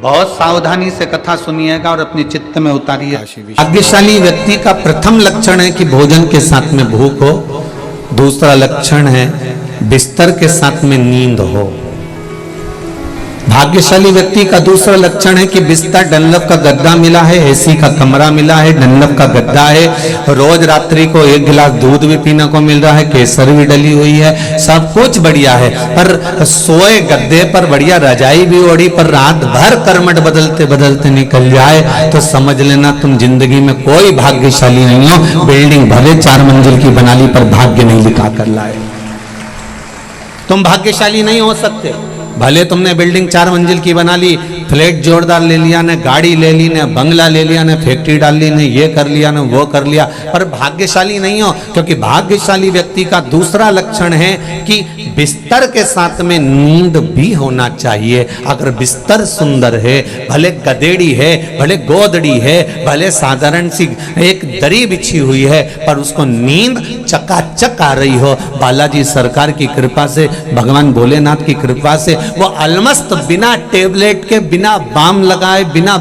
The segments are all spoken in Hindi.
बहुत सावधानी से कथा सुनिएगा और अपने चित्त में उतारिए। भाग्यशाली व्यक्ति का प्रथम लक्षण है कि भोजन के साथ में भूख हो। दूसरा लक्षण है बिस्तर के साथ में नींद हो। भाग्यशाली व्यक्ति का दूसरा लक्षण है कि बिस्तर डनलप का गद्दा मिला है, एसी का कमरा मिला है, डनलप का गद्दा है, रोज रात्रि को 1 गिलास दूध भी पीने को मिल रहा है, केसर भी डली हुई है, सब कुछ बढ़िया है। पर सोए गद्दे पर बढ़िया रजाई भी ओढ़ी, पर रात भर करमट बदलते बदलते निकल जाए तो समझ लेना तुम जिंदगी में कोई भाग्यशाली नहीं हो। बिल्डिंग भले 4 मंजिल की बना ली पर भाग्य नहीं लिखा कर लाए। तुम भाग्यशाली नहीं हो सकते। भले तुमने बिल्डिंग 4 मंजिल की बना ली, फ्लैट जोरदार ले लिया, ने गाड़ी ले ली, ने बंगला ले लिया, ने फैक्ट्री डाल ली, ने ये कर लिया, ने वो कर लिया, पर भाग्यशाली नहीं हो। क्योंकि भाग्यशाली व्यक्ति का दूसरा लक्षण है कि बिस्तर के साथ में नींद भी होना चाहिए। अगर बिस्तर सुंदर है, भले गदेड़ी है, भले गोदड़ी है, भले साधारण सी एक दरी बिछी हुई है, पर उसको नींद चकाचक आ रही हो, बालाजी सरकार की कृपा से, भगवान भोलेनाथ की कृपा से, वो अलमस्त बिना टेबलेट के, बिना बाम लगाए, बिना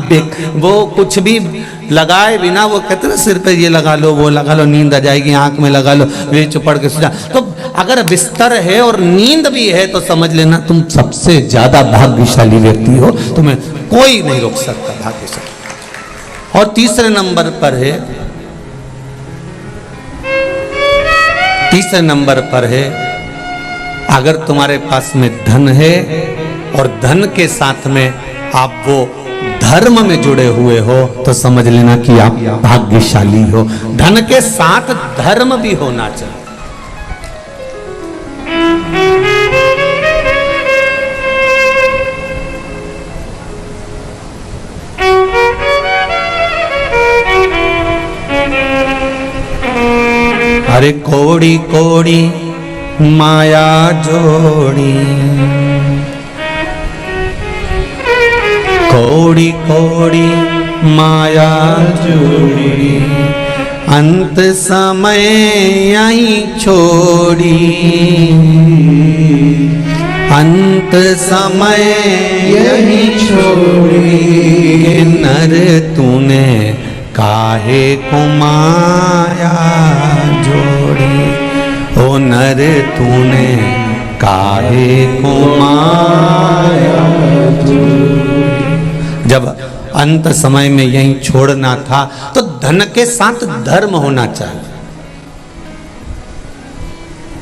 वो कुछ भी लगाए बिना, वो कहते हैं सिर पे ये लगा लो, वो लगा लो, नींद आ जाएगी, आंख में लगा लो, वे चुपड़ के सो जा। तो अगर बिस्तर है और नींद भी है तो समझ लेना तुम सबसे ज्यादा भाग्यशाली व्यक्ति हो, तुम्हें कोई नहीं रोक सकता भाग्यशाली। और तीसरे नंबर पर है अगर तुम्हारे पास में धन है और धन के साथ में आप वो धर्म में जुड़े हुए हो तो समझ लेना कि आप भाग्यशाली हो। धन के साथ धर्म भी होना चाहिए। अरे कोड़ी कोड़ी माया जोड़ी, कोड़ी कोड़ी माया जोड़ी, अंत समय यहीं छोड़ी, अंत समय यहीं छोड़ी, नर तूने काहे को माया जोड़ी, ओ नर तूने काहे को माया जोड़ी। जब अंत समय में यहीं छोड़ना था तो धन के साथ धर्म होना चाहिए।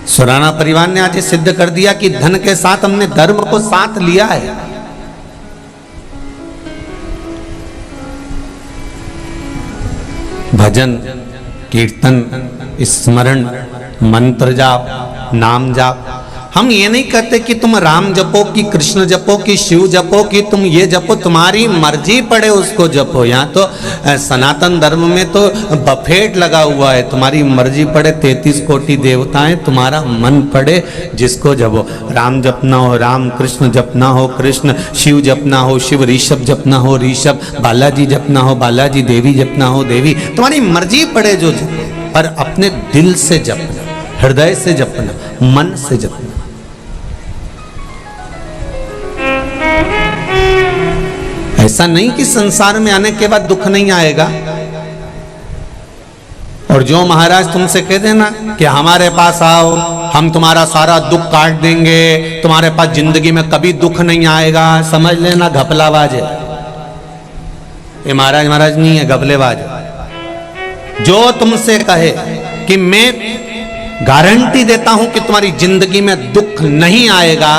सुराना परिवार ने आज सिद्ध कर दिया कि धन के साथ हमने धर्म को साथ लिया है। भजन, कीर्तन, स्मरण, मंत्र जाप, नाम जाप, हम ये नहीं कहते कि तुम राम जपो कि कृष्ण जपो कि शिव जपो कि तुम ये जपो, तुम्हारी मर्जी पड़े उसको जपो। यहाँ तो सनातन धर्म में तो बफेट लगा हुआ है, तुम्हारी मर्जी पड़े, 33 कोटि देवताएं, तुम्हारा मन पड़े जिसको जपो। राम जपना हो राम, कृष्ण जपना हो कृष्ण, शिव जपना हो शिव, ऋषभ जपना हो ऋषभ, बालाजी जपना हो बालाजी, देवी जपना हो देवी, तुम्हारी मर्जी पड़े जो जपो, पर अपने दिल से जपना, हृदय से जपना, मन से जपना। ऐसा नहीं कि संसार में आने के बाद दुख नहीं आएगा। और जो महाराज तुमसे कह देना कि हमारे पास आओ, हम तुम्हारा सारा दुख काट देंगे, तुम्हारे पास जिंदगी में कभी दुख नहीं आएगा, समझ लेना घपलाबाज है ये। महाराज नहीं है, घपलेबाज है। जो तुमसे कहे कि मैं गारंटी देता हूं कि तुम्हारी जिंदगी में दुख नहीं आएगा,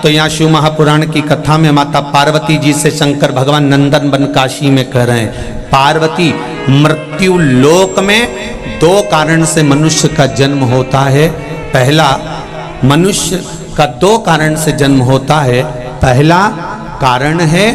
तो यहाँ शिव महापुराण की कथा में माता पार्वती जी से शंकर भगवान नंदन बन काशी में कह रहे हैं, पार्वती मृत्यु लोक में 2 कारण से मनुष्य का जन्म होता है। पहला, मनुष्य का 2 कारण से जन्म होता है। पहला कारण है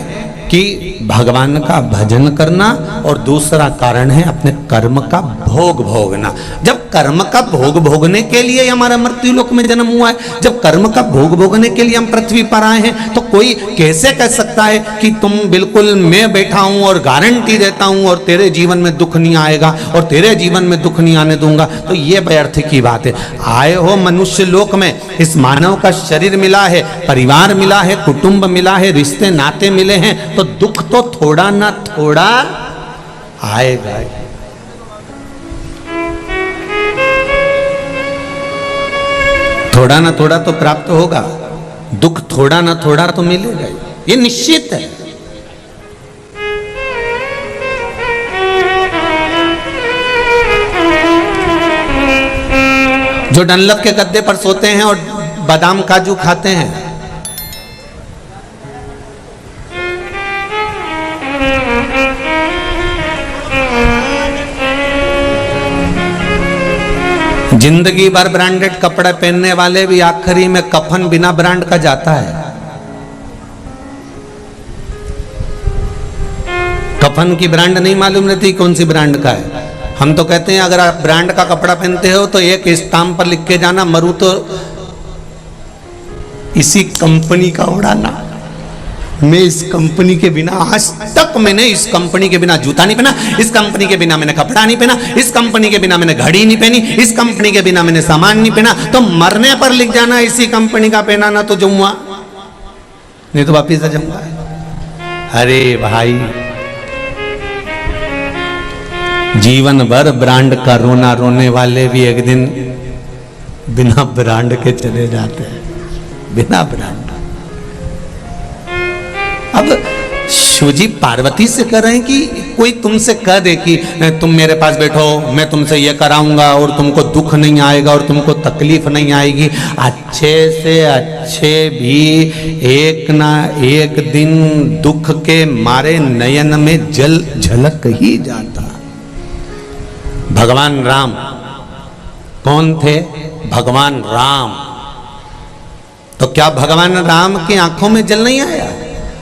कि भगवान का भजन करना, और दूसरा कारण है अपने कर्म का भोग भोगना। जब कर्म का भोग भोगने के लिए हमारा मृत्यु लोक में जन्म हुआ है। जब कर्म का भोग भोगने के लिए हम पृथ्वी पर आए हैं तो कोई कैसे कह सकता है कि तुम बिल्कुल, मैं बैठा हूं और गारंटी देता हूं और तेरे जीवन में दुख नहीं आएगा और तेरे जीवन में दुख नहीं आने दूंगा, तो ये व्यर्थ की बात है। आए हो मनुष्य लोक में, इस मानव का शरीर मिला है, परिवार मिला है, कुटुंब मिला है, रिश्ते नाते मिले हैं, तो दुख तो थोड़ा ना थोड़ा आएगा। थोड़ा ना थोड़ा तो प्राप्त होगा, दुख थोड़ा ना थोड़ा तो मिलेगा, ये निश्चित है। जो डनलप के गद्दे पर सोते हैं और बादाम काजू खाते हैं, जिंदगी भर ब्रांडेड कपड़े पहनने वाले भी आखिरी में कफन बिना ब्रांड का जाता है। कफन की ब्रांड नहीं मालूम रहती कौन सी ब्रांड का है। हम तो कहते हैं अगर आप ब्रांड का कपड़ा पहनते हो तो एक स्टाम्प पर लिख के जाना, मरू तो इसी कंपनी का उड़ाना। मैं इस कंपनी के बिना, आज तक मैंने इस कंपनी के बिना जूता नहीं पहना, इस कंपनी के बिना मैंने कपड़ा नहीं पहना, इस कंपनी के बिना मैंने घड़ी नहीं पहनी, इस कंपनी के बिना मैंने सामान नहीं पहना। तो मरने पर लिख जाना इसी कंपनी का पहना ना तो जमुआ, नहीं तो वापिस आ जाऊंगा। अरे भाई, जीवन भर ब्रांड का रोना रोने वाले भी एक दिन बिना ब्रांड के चले जाते हैं, बिना ब्रांड। अब शिव जी पार्वती से कह रहे हैं कि कोई तुमसे कह दे कि तुम मेरे पास बैठो, मैं तुमसे ये कराऊंगा और तुमको दुख नहीं आएगा और तुमको तकलीफ नहीं आएगी। अच्छे से अच्छे भी एक ना एक दिन दुख के मारे नयन में जल झलक ही जाता। भगवान राम कौन थे? भगवान राम। तो क्या भगवान राम की आंखों में जल नहीं आया?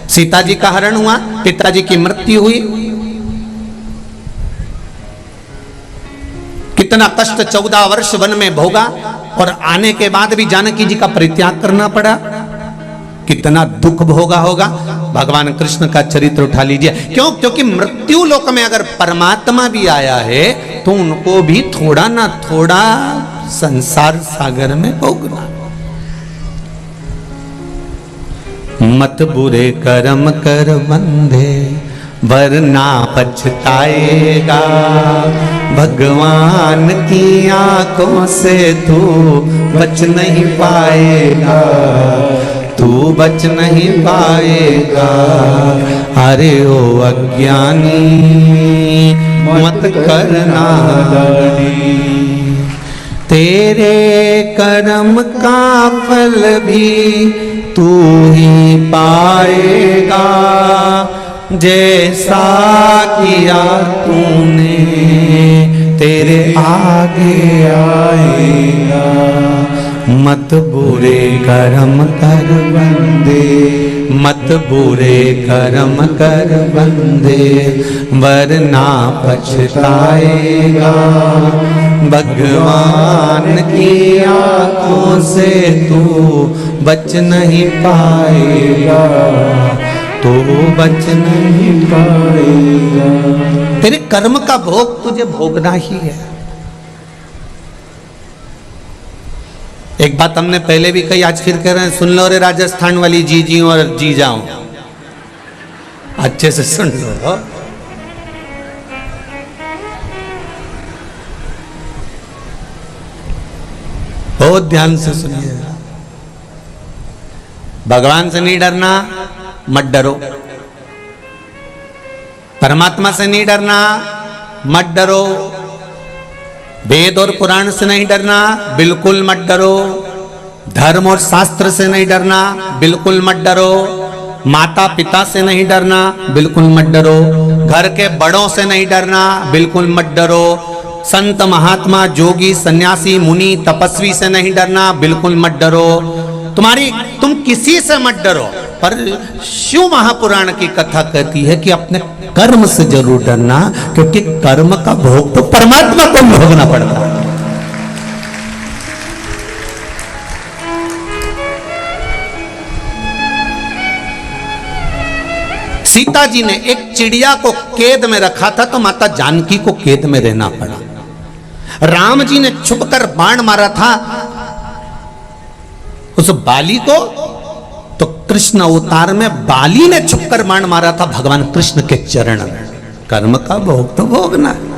सीता जी का हरण हुआ, पिताजी की मृत्यु हुई, कितना कष्ट 14 वर्ष वन में भोगा और आने के बाद भी जानकी जी का परित्याग करना पड़ा, कितना दुख भोगा होगा। भगवान कृष्ण का चरित्र उठा लीजिए। क्यों? क्योंकि मृत्यु लोक में अगर परमात्मा भी आया है तो उनको भी थोड़ा ना थोड़ा संसार सागर में भोगना। मत बुरे कर्म कर बंधे वरना पछताएगा, भगवान की आंखों से तू बच नहीं पाएगा, तू बच नहीं पाएगा। अरे ओ अज्ञानी मत करना दानी, तेरे कर्म का फल भी तू ही पाएगा, जैसा किया तूने तेरे आगे आएगा। मत बुरे कर्म कर बंदे, मत बुरे कर्म कर बंदे वरना पछताएगा, भगवान की आंखों से तू बच नहीं पाएगा, तो बच नहीं पाएगा। तेरे कर्म का भोग तुझे भोगना ही है। एक बात हमने पहले भी कही, आज फिर कह रहे हैं, सुन लो रे राजस्थान वाली जीजी और जी जाओ, अच्छे से सुन लो। बहुत ध्यान से सुनिए। भगवान से नहीं डरना, मत डरो। परमात्मा से नहीं डरना, मत डरो। वेद और पुराण से नहीं डरना, बिल्कुल मत डरो। धर्म और शास्त्र से नहीं डरना, बिल्कुल मत डरो। माता पिता से नहीं डरना, बिल्कुल मत डरो। घर के बड़ों से नहीं डरना, बिल्कुल मत डरो। संत महात्मा जोगी सन्यासी मुनि तपस्वी से नहीं डरना, बिल्कुल मत डरो। तुम किसी से मत डरो, पर शिव महापुराण की कथा कहती है कि अपने कर्म से जरूर डरना, क्योंकि कर्म का भोग तो परमात्मा को भोगना पड़ता है। सीता जी ने एक चिड़िया को कैद में रखा था तो माता जानकी को कैद में रहना पड़ा। राम जी ने छुपकर बाण मारा था उस बाली को, तो कृष्ण अवतार में बाली ने छुपकर बाण मारा था भगवान कृष्ण के चरण में। कर्म का भोग तो भोगना है।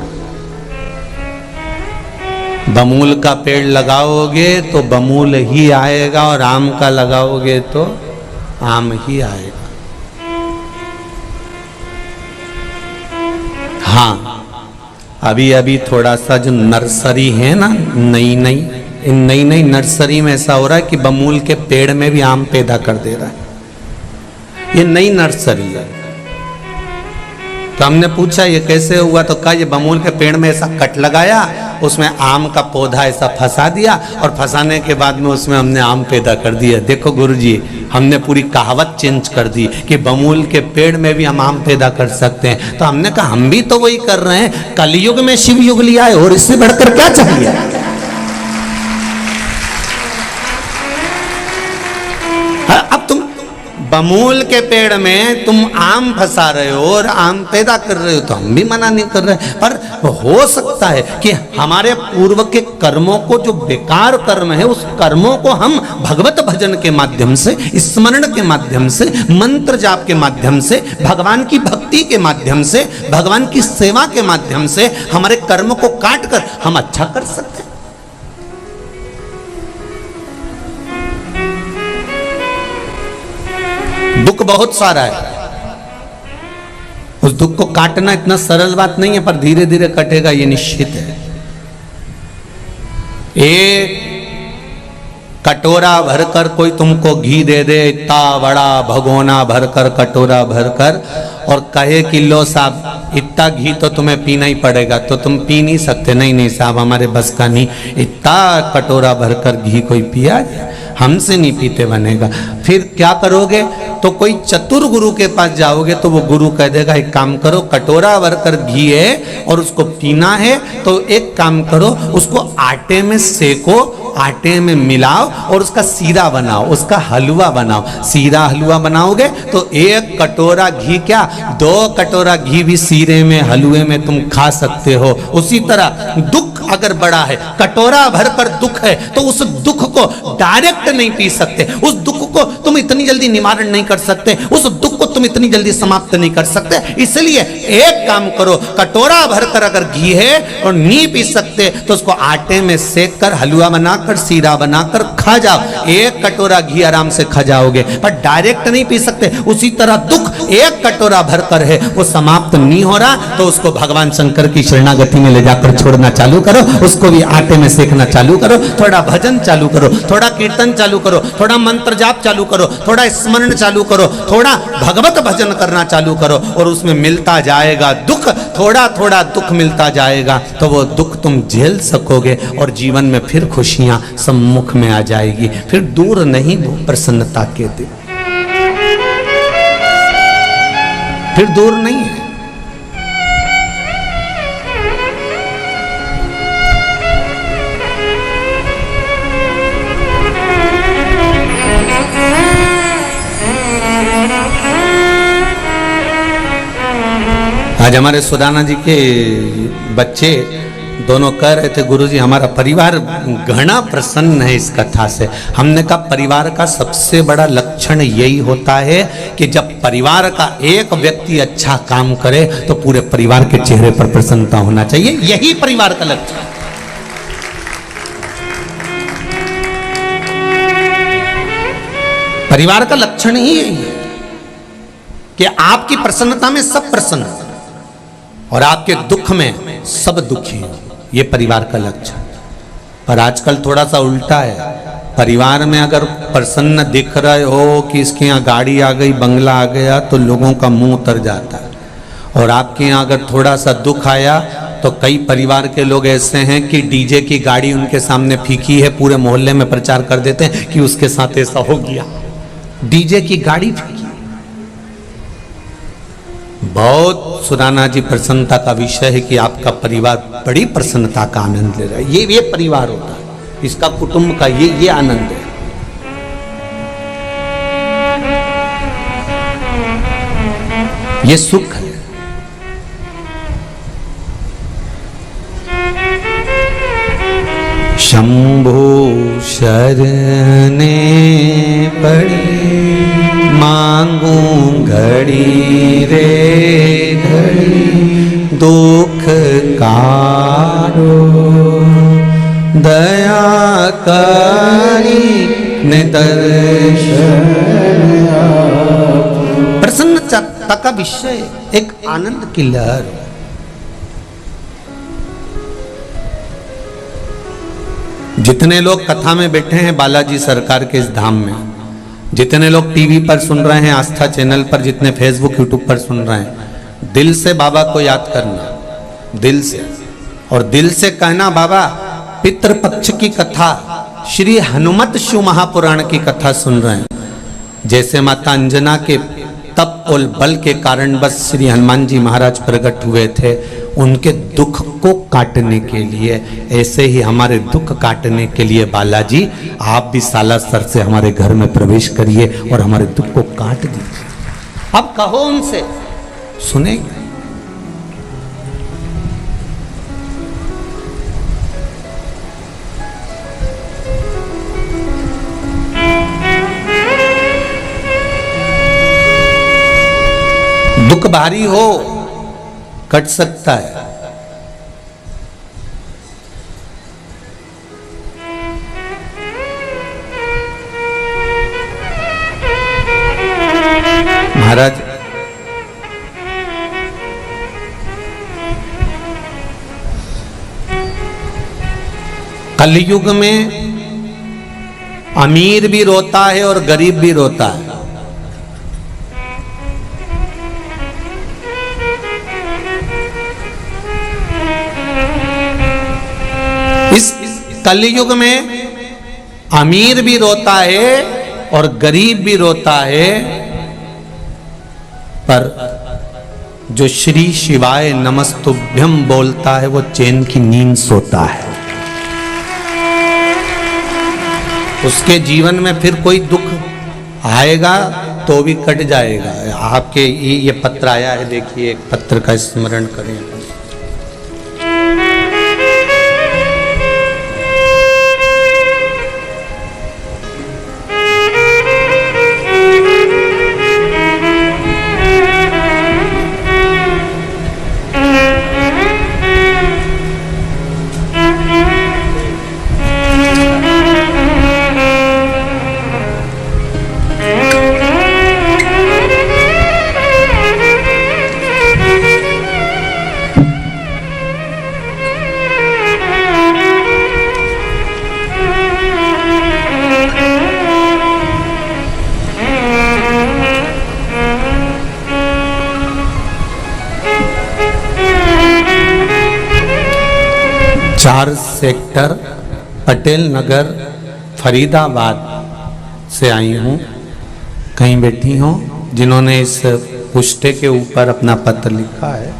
बमूल का पेड़ लगाओगे तो बमूल ही आएगा और आम का लगाओगे तो आम ही आएगा। हाँ, अभी अभी थोड़ा सा जो नर्सरी है ना, नई नई नर्सरी में ऐसा हो रहा है कि बमूल के पेड़ में भी आम पैदा कर दे रहा है। ये नई नर्सरी है। तो हमने पूछा ये कैसे हुआ, तो कहा ये बमूल के पेड़ में ऐसा कट लगाया, उसमें आम का पौधा ऐसा फंसा दिया और फंसाने के बाद में उसमें हमने आम पैदा कर दिया। देखो गुरुजी, हमने पूरी कहावत चेंज कर दी कि बमूल के पेड़ में भी हम आम पैदा कर सकते हैं। तो हमने कहा हम भी तो वही कर रहे हैं, कलयुग में शिव युग लिया है और इससे बढ़कर क्या चाहिए। अब तुम बमूल के पेड़ में तुम आम फंसा रहे हो और आम पैदा कर रहे हो, तो हम भी मना नहीं कर रहे। पर हो सकता है कि हमारे पूर्व के कर्मों को, जो बेकार कर्म है, उस कर्मों को हम भगवत भजन के माध्यम से, स्मरण के माध्यम से, मंत्र जाप के माध्यम से, भगवान की भक्ति के माध्यम से, भगवान की सेवा के माध्यम से हमारे कर्म को काट कर हम अच्छा कर सकते हैं। दुख बहुत सारा है, उस दुख को काटना इतना सरल बात नहीं है, पर धीरे धीरे कटेगा ये निश्चित है। एक कटोरा भरकर कोई तुमको घी दे दे, इतना बड़ा भगोना भरकर, कटोरा भरकर, और कहे कि लो साहब इतना घी तो तुम्हें पीना ही पड़ेगा, तो तुम पी नहीं सकते। नहीं नहीं साहब, हमारे बस का नहीं, इतना कटोरा भरकर घी कोई पिया, हमसे नहीं पीते बनेगा। फिर क्या करोगे, तो कोई चतुर गुरु के पास जाओगे तो वो गुरु कह देगा एक काम करो, कटोरा भरकर घी है और उसको पीना है, तो एक काम करो, उसको आटे में सेको, आटे में मिलाओ और उसका सीरा बनाओ, उसका हलवा बनाओ। सीरा हलवा बनाओगे तो एक कटोरा घी क्या, 2 कटोरा घी भी सीरे में, हलवे में तुम खा सकते हो। उसी तरह दुख अगर बड़ा है, कटोरा भरकर दुख है, तो उस दुख को डायरेक्ट नहीं पी सकते, उस दुख को तुम इतनी जल्दी निवारण नहीं कर सकते, उस दुख को तुम इतनी जल्दी समाप्त नहीं कर सकते। इसलिए एक काम करो, कटोरा भरकर अगर घी है और नहीं पी सकते तो उसको आटे में सेक कर, हलवा बनाकर, सीरा बनाकर खा जाओ। एक कटोरा घी आराम से खा जाओगे, पर डायरेक्ट नहीं पी सकते। उसी तरह दुख एक कटोरा भरकर है, वो समाप्त नहीं हो रहा, तो उसको भगवान शंकर की शरणागति में ले जाकर छोड़ना चालू करो, उसको भी आटे में सेकना चालू करो, थोड़ा भजन चालू करो, थोड़ा कीर्तन चालू करो, थोड़ा मंत्र जाप चालू करो, थोड़ा स्मरण चालू करो, थोड़ा भगवत भजन करना चालू करो, और उसमें मिलता जाएगा दुख, थोड़ा थोड़ा दुख मिलता जाएगा, तो वो दुख तुम झेल सकोगे और जीवन में फिर खुशियां सम्मुख में आ जाएगी। फिर दूर नहीं वो प्रसन्नता के दिन, फिर दूर नहीं है। आज हमारे सुदाना जी के बच्चे दोनों कह रहे थे, गुरुजी हमारा परिवार घना प्रसन्न है इस कथा से। हमने कहा परिवार का सबसे बड़ा लक्षण यही होता है कि जब परिवार का एक व्यक्ति अच्छा काम करे तो पूरे परिवार के चेहरे पर प्रसन्नता होना चाहिए, यही परिवार का लक्षण है। परिवार का लक्षण ही यही है कि आपकी प्रसन्नता में सब प्रसन्न और आपके दुख में सब दुखी, ये परिवार का लक्षण। पर आजकल थोड़ा सा उल्टा है, परिवार में अगर प्रसन्न दिख रहे हो कि इसके यहाँ गाड़ी आ गई, बंगला आ गया, तो लोगों का मुंह उतर जाता है। और आपके यहाँ अगर थोड़ा सा दुख आया तो कई परिवार के लोग ऐसे हैं कि डीजे की गाड़ी उनके सामने फीकी है, पूरे मोहल्ले में प्रचार कर देते हैं कि उसके साथ ऐसा हो गया, डीजे की गाड़ी फीकी। बहुत सुदाना जी प्रसन्नता का विषय है कि आपका परिवार बड़ी प्रसन्नता का आनंद ले रहा है। ये परिवार होता है, इसका कुटुंब का ये आनंद है। ये सुख है। शंभु शरणे पड़ी मांगू घड़ी रे घड़ी दुख कारो दया करी निदर्शन। प्रसन्नता का विषय एक आनंद की लहर। जितने लोग कथा में बैठे हैं बालाजी सरकार के इस धाम में, जितने लोग टीवी पर सुन रहे हैं आस्था चैनल पर, जितने फेसबुक यूट्यूब पर सुन रहे हैं, दिल से बाबा को याद करना, दिल से, और दिल से कहना बाबा पितृपक्ष की कथा, श्री हनुमत शिव महापुराण की कथा सुन रहे हैं। जैसे माता अंजना के तप और बल के कारण बस श्री हनुमान जी महाराज प्रकट हुए थे उनके दुख को काटने के लिए, ऐसे ही हमारे दुख काटने के लिए बालाजी आप भी सालासर से हमारे घर में प्रवेश करिए और हमारे दुख को काट दीजिए। अब कहो उनसे, सुनेंगे। दुख भारी हो कट सकता है, महाराज कलयुग में अमीर भी रोता है और गरीब भी रोता है। इस कलयुग में अमीर भी रोता है और गरीब भी रोता है, पर जो श्री शिवाय नमस्तुभ्यम बोलता है वो चैन की नींद सोता है। उसके जीवन में फिर कोई दुख आएगा तो भी कट जाएगा। आपके ये पत्र आया है, देखिए, एक पत्र का स्मरण करें। चार सेक्टर पटेल नगर फरीदाबाद से आई हूँ। कहीं बैठी हो जिन्होंने इस पुष्टे के ऊपर अपना पत्र लिखा है।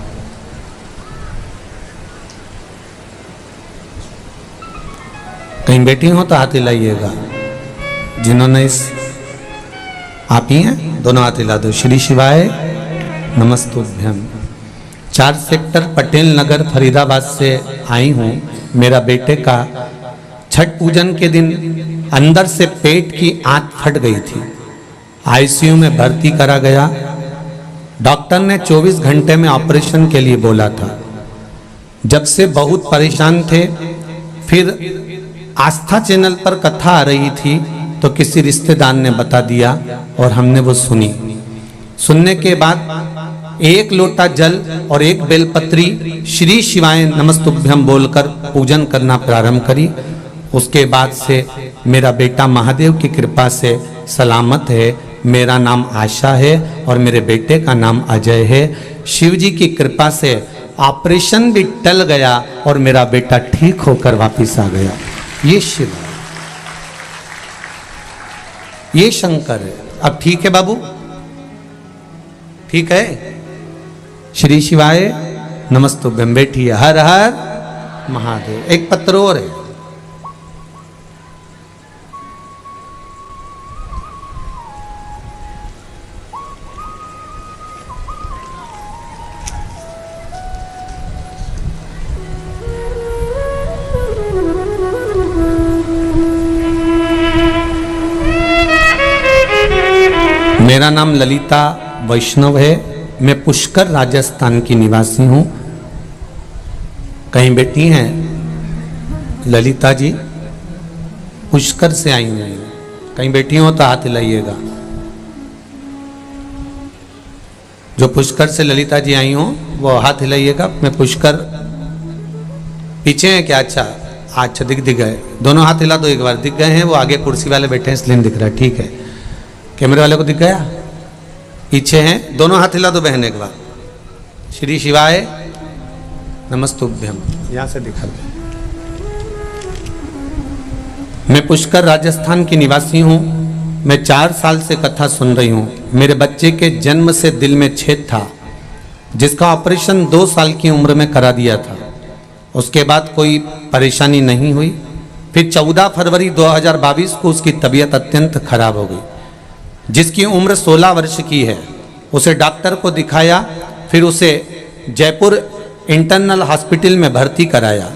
कहीं बैठी हो तो हाथ हिलाइएगा। जिन्होंने इस, आप ही हैं, दोनों हाथ हिला दो। श्री शिवाय नमस्तुभ्यम। 4 सेक्टर पटेल नगर फरीदाबाद से आई हूँ। मेरा बेटे का छठ पूजन के दिन अंदर से पेट की आंत फट गई थी। आईसीयू में भर्ती करा गया। डॉक्टर ने 24 घंटे में ऑपरेशन के लिए बोला था। जब से बहुत परेशान थे। फिर आस्था चैनल पर कथा आ रही थी तो किसी रिश्तेदार ने बता दिया और हमने वो सुनी। सुनने के बाद 1 लोटा जल और 1 बेलपत्री श्री शिवाय नमस्तुभ्यम बोलकर पूजन करना प्रारंभ करी। उसके बाद से मेरा बेटा महादेव की कृपा से सलामत है। मेरा नाम आशा है और मेरे बेटे का नाम अजय है। शिव जी की कृपा से ऑपरेशन भी टल गया और मेरा बेटा ठीक होकर वापिस आ गया। ये शिव है, ये शंकर है। अब ठीक है बाबू, ठीक है। श्री शिवाय नमस्तुभ्यम। बैठिए। हर हर महादेव। एक पत्र और है। मेरा नाम ललिता वैष्णव है। मैं पुष्कर राजस्थान की निवासी हूँ। कहीं बेटी हैं ललिता जी? पुष्कर से आई हुई हैं। कहीं बेटी हो तो हाथ हिलाइएगा। जो पुष्कर से ललिता जी आई हो वो हाथ हिलाइएगा। मैं पुष्कर पीछे हैं क्या? अच्छा दिख गए। दोनों हाथ हिला दो एक बार। दिख गए हैं? वो आगे कुर्सी वाले बैठे हैं इसलिए दिख रहा है। ठीक है, कैमरे वाले को दिख गया? पीछे हैं, दोनों हाथ हिला दो बहन एक बार। श्री शिवाय नमस्तुभ्यम। यहां से दिखा दो। मैं पुष्कर राजस्थान की निवासी हूं। मैं 4 साल से कथा सुन रही हूं। मेरे बच्चे के जन्म से दिल में छेद था, जिसका ऑपरेशन 2 साल की उम्र में करा दिया था। उसके बाद कोई परेशानी नहीं हुई। फिर 14 फरवरी 2022 को उसकी तबीयत अत्यंत खराब हो गई। जिसकी उम्र 16 वर्ष की है, उसे डॉक्टर को दिखाया। फिर उसे जयपुर इंटरनल हॉस्पिटल में भर्ती कराया।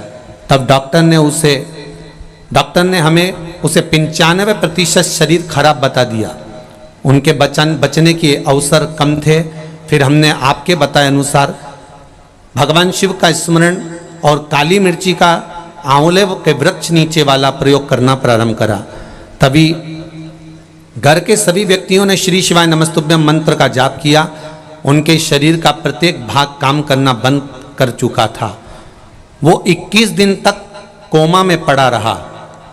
तब डॉक्टर ने हमें उसे 95% शरीर खराब बता दिया। उनके बचने के अवसर कम थे। फिर हमने आपके बताए अनुसार भगवान शिव का स्मरण और काली मिर्ची का आंवले के वृक्ष नीचे वाला प्रयोग करना प्रारंभ करा। तभी घर के सभी व्यक्तियों ने श्री शिवाय नमस्तुभ्यम मंत्र का जाप किया। उनके शरीर का प्रत्येक भाग काम करना बंद कर चुका था। वो 21 दिन तक कोमा में पड़ा रहा।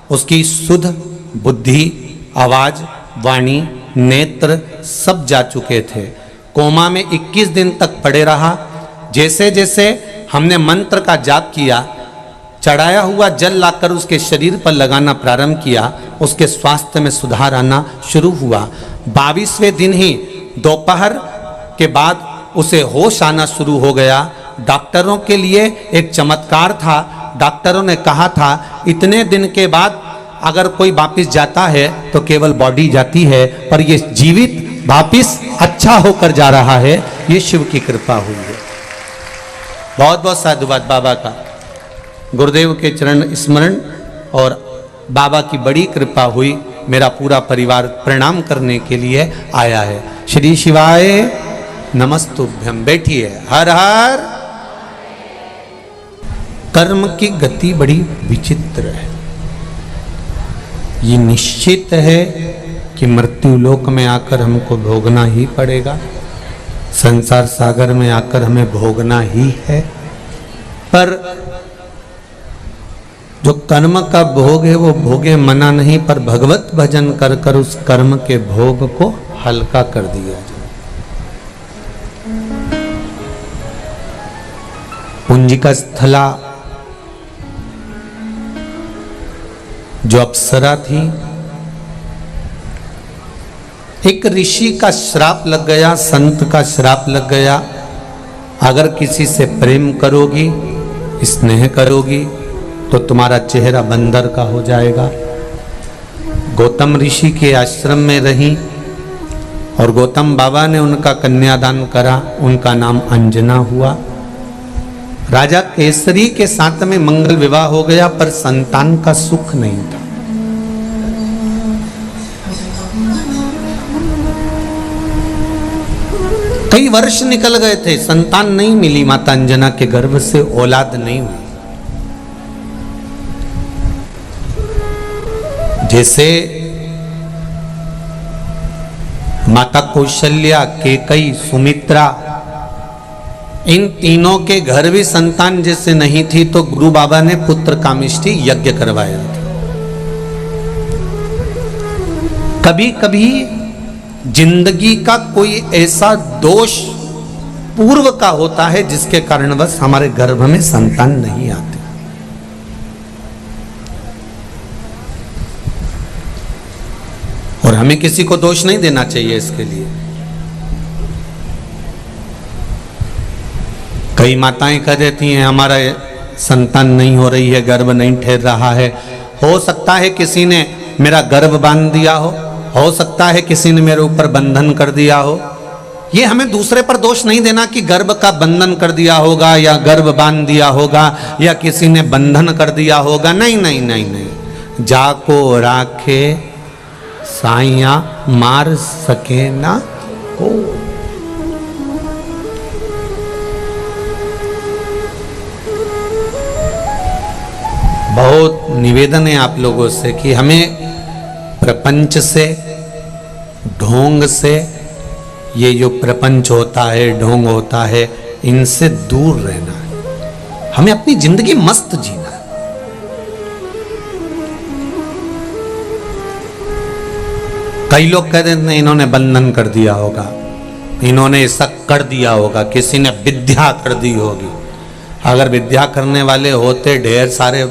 उसकी शुद्ध बुद्धि, आवाज, वाणी, नेत्र सब जा चुके थे। कोमा में 21 दिन तक पड़े रहा। जैसे जैसे हमने मंत्र का जाप किया, चढ़ाया हुआ जल लाकर उसके शरीर पर लगाना प्रारंभ किया, उसके स्वास्थ्य में सुधार आना शुरू हुआ। 22वें दिन ही दोपहर के बाद उसे होश आना शुरू हो गया। डॉक्टरों के लिए एक चमत्कार था। डॉक्टरों ने कहा था इतने दिन के बाद अगर कोई वापिस जाता है तो केवल बॉडी जाती है, पर ये जीवित वापिस अच्छा होकर जा रहा है। ये शिव की कृपा हुई है। बहुत बहुत साधुवाद बाबा का। गुरुदेव के चरण स्मरण और बाबा की बड़ी कृपा हुई। मेरा पूरा परिवार प्रणाम करने के लिए आया है। श्री शिवाय नमस्तुभ्यम। बैठिए। हर हर। कर्म की गति बड़ी विचित्र है। ये निश्चित है कि मृत्यु लोक में आकर हमको भोगना ही पड़ेगा। संसार सागर में आकर हमें भोगना ही है। पर जो कर्म का भोग है वो भोगे मना नहीं, पर भगवत भजन कर कर उस कर्म के भोग को हल्का कर दिया जाए। पुंजिका स्थला जो अप्सरा थी, एक ऋषि का श्राप लग गया, संत का श्राप लग गया। अगर किसी से प्रेम करोगी, स्नेह करोगी तो तुम्हारा चेहरा बंदर का हो जाएगा। गौतम ऋषि के आश्रम में रही और गौतम बाबा ने उनका कन्यादान करा। उनका नाम अंजना हुआ। राजा केसरी के साथ में मंगल विवाह हो गया, पर संतान का सुख नहीं था। कई वर्ष निकल गए थे, संतान नहीं मिली। माता अंजना के गर्भ से औलाद नहीं हुई। जैसे माता कौशल्या, केकई, सुमित्रा, इन तीनों के घर भी संतान जैसे नहीं थी, तो गुरु बाबा ने पुत्र कामिष्ठी यज्ञ करवाया था। कभी कभी जिंदगी का कोई ऐसा दोष पूर्व का होता है जिसके कारणवश हमारे गर्भ में संतान नहीं आते। और हमें किसी को दोष नहीं देना चाहिए इसके लिए। कई माताएं कह देती हैं हमारा संतान नहीं हो रही है, गर्भ नहीं ठहर रहा है। हो सकता है किसी ने मेरा गर्भ बांध दिया हो सकता है किसी ने मेरे ऊपर बंधन कर दिया हो। ये हमें दूसरे पर दोष नहीं देना कि गर्भ का बंधन कर दिया होगा या गर्भ बांध दिया होगा या किसी ने बंधन कर दिया होगा। नहीं नहीं नहीं नहीं। जाको राखे साइया मार सके ना को। बहुत निवेदन है आप लोगों से कि हमें प्रपंच से, ढोंग से, ये जो प्रपंच होता है, ढोंग होता है, इनसे दूर रहना है। हमें अपनी जिंदगी मस्त जीना है। कई लोग कहते हैं इन्होंने बंधन कर दिया होगा, इन्होंने ऐसा कर दिया होगा, किसी ने विद्या कर दी होगी। अगर विद्या करने वाले होते ढेर सारे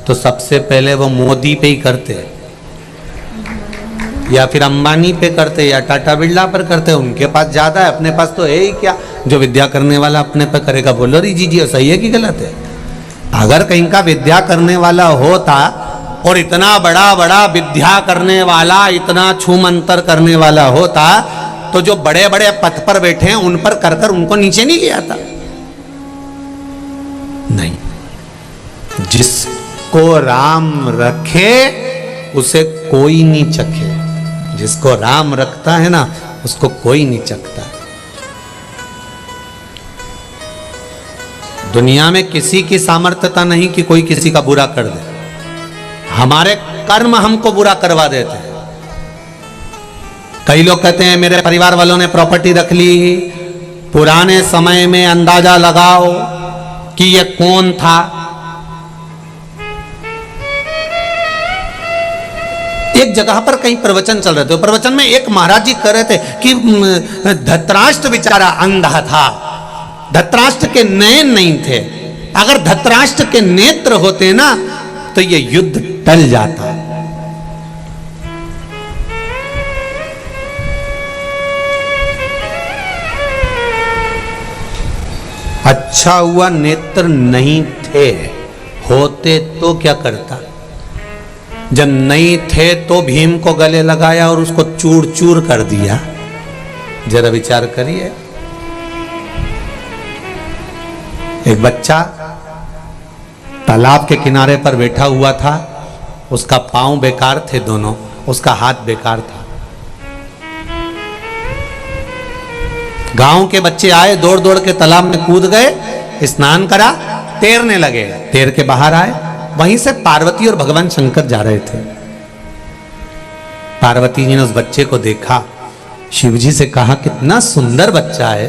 तो सबसे पहले वो मोदी पे ही करते, या फिर अंबानी पे करते, या टाटा बिरला पर करते। उनके पास ज्यादा है, अपने पास तो है ही क्या जो विद्या करने वाला अपने पे करेगा। बोलो री जी सही है कि गलत है? अगर कहीं का विद्या करने वाला होता और इतना बड़ा बड़ा विद्या करने वाला, इतना छू मंतर करने वाला होता, तो जो बड़े बड़े पद पर बैठे हैं उन पर कर उनको नीचे नहीं ले आता। नहीं, जिसको राम रखे उसे कोई नहीं चखे। जिसको राम रखता है ना उसको कोई नहीं चखता। दुनिया में किसी की सामर्थ्यता नहीं कि कोई किसी का बुरा कर दे। हमारे कर्म हमको बुरा करवा देते हैं। कई लोग कहते हैं मेरे परिवार वालों ने प्रॉपर्टी रख ली। पुराने समय में अंदाजा लगाओ कि ये कौन था। एक जगह पर कहीं प्रवचन चल रहे थे, प्रवचन में एक महाराज जी कह रहे थे कि धृतराष्ट्र बेचारा अंधा था, धृतराष्ट्र के नयन नहीं थे। अगर धृतराष्ट्र के नेत्र होते ना तो ये युद्ध टल जाता। अच्छा हुआ नेत्र नहीं थे, होते तो क्या करता। जब नहीं थे तो भीम को गले लगाया और उसको चूर चूर कर दिया। जरा विचार करिए। एक बच्चा तालाब के किनारे पर बैठा हुआ था, उसका पांव बेकार थे दोनों, उसका हाथ बेकार था। गांव के बच्चे आए, दौड़ दौड़ के तालाब में कूद गए, स्नान करा, तैरने लगे। तैर के बाहर आए, वहीं से पार्वती और भगवान शंकर जा रहे थे। पार्वती जी ने उस बच्चे को देखा, शिव जी से कहा कितना सुंदर बच्चा है,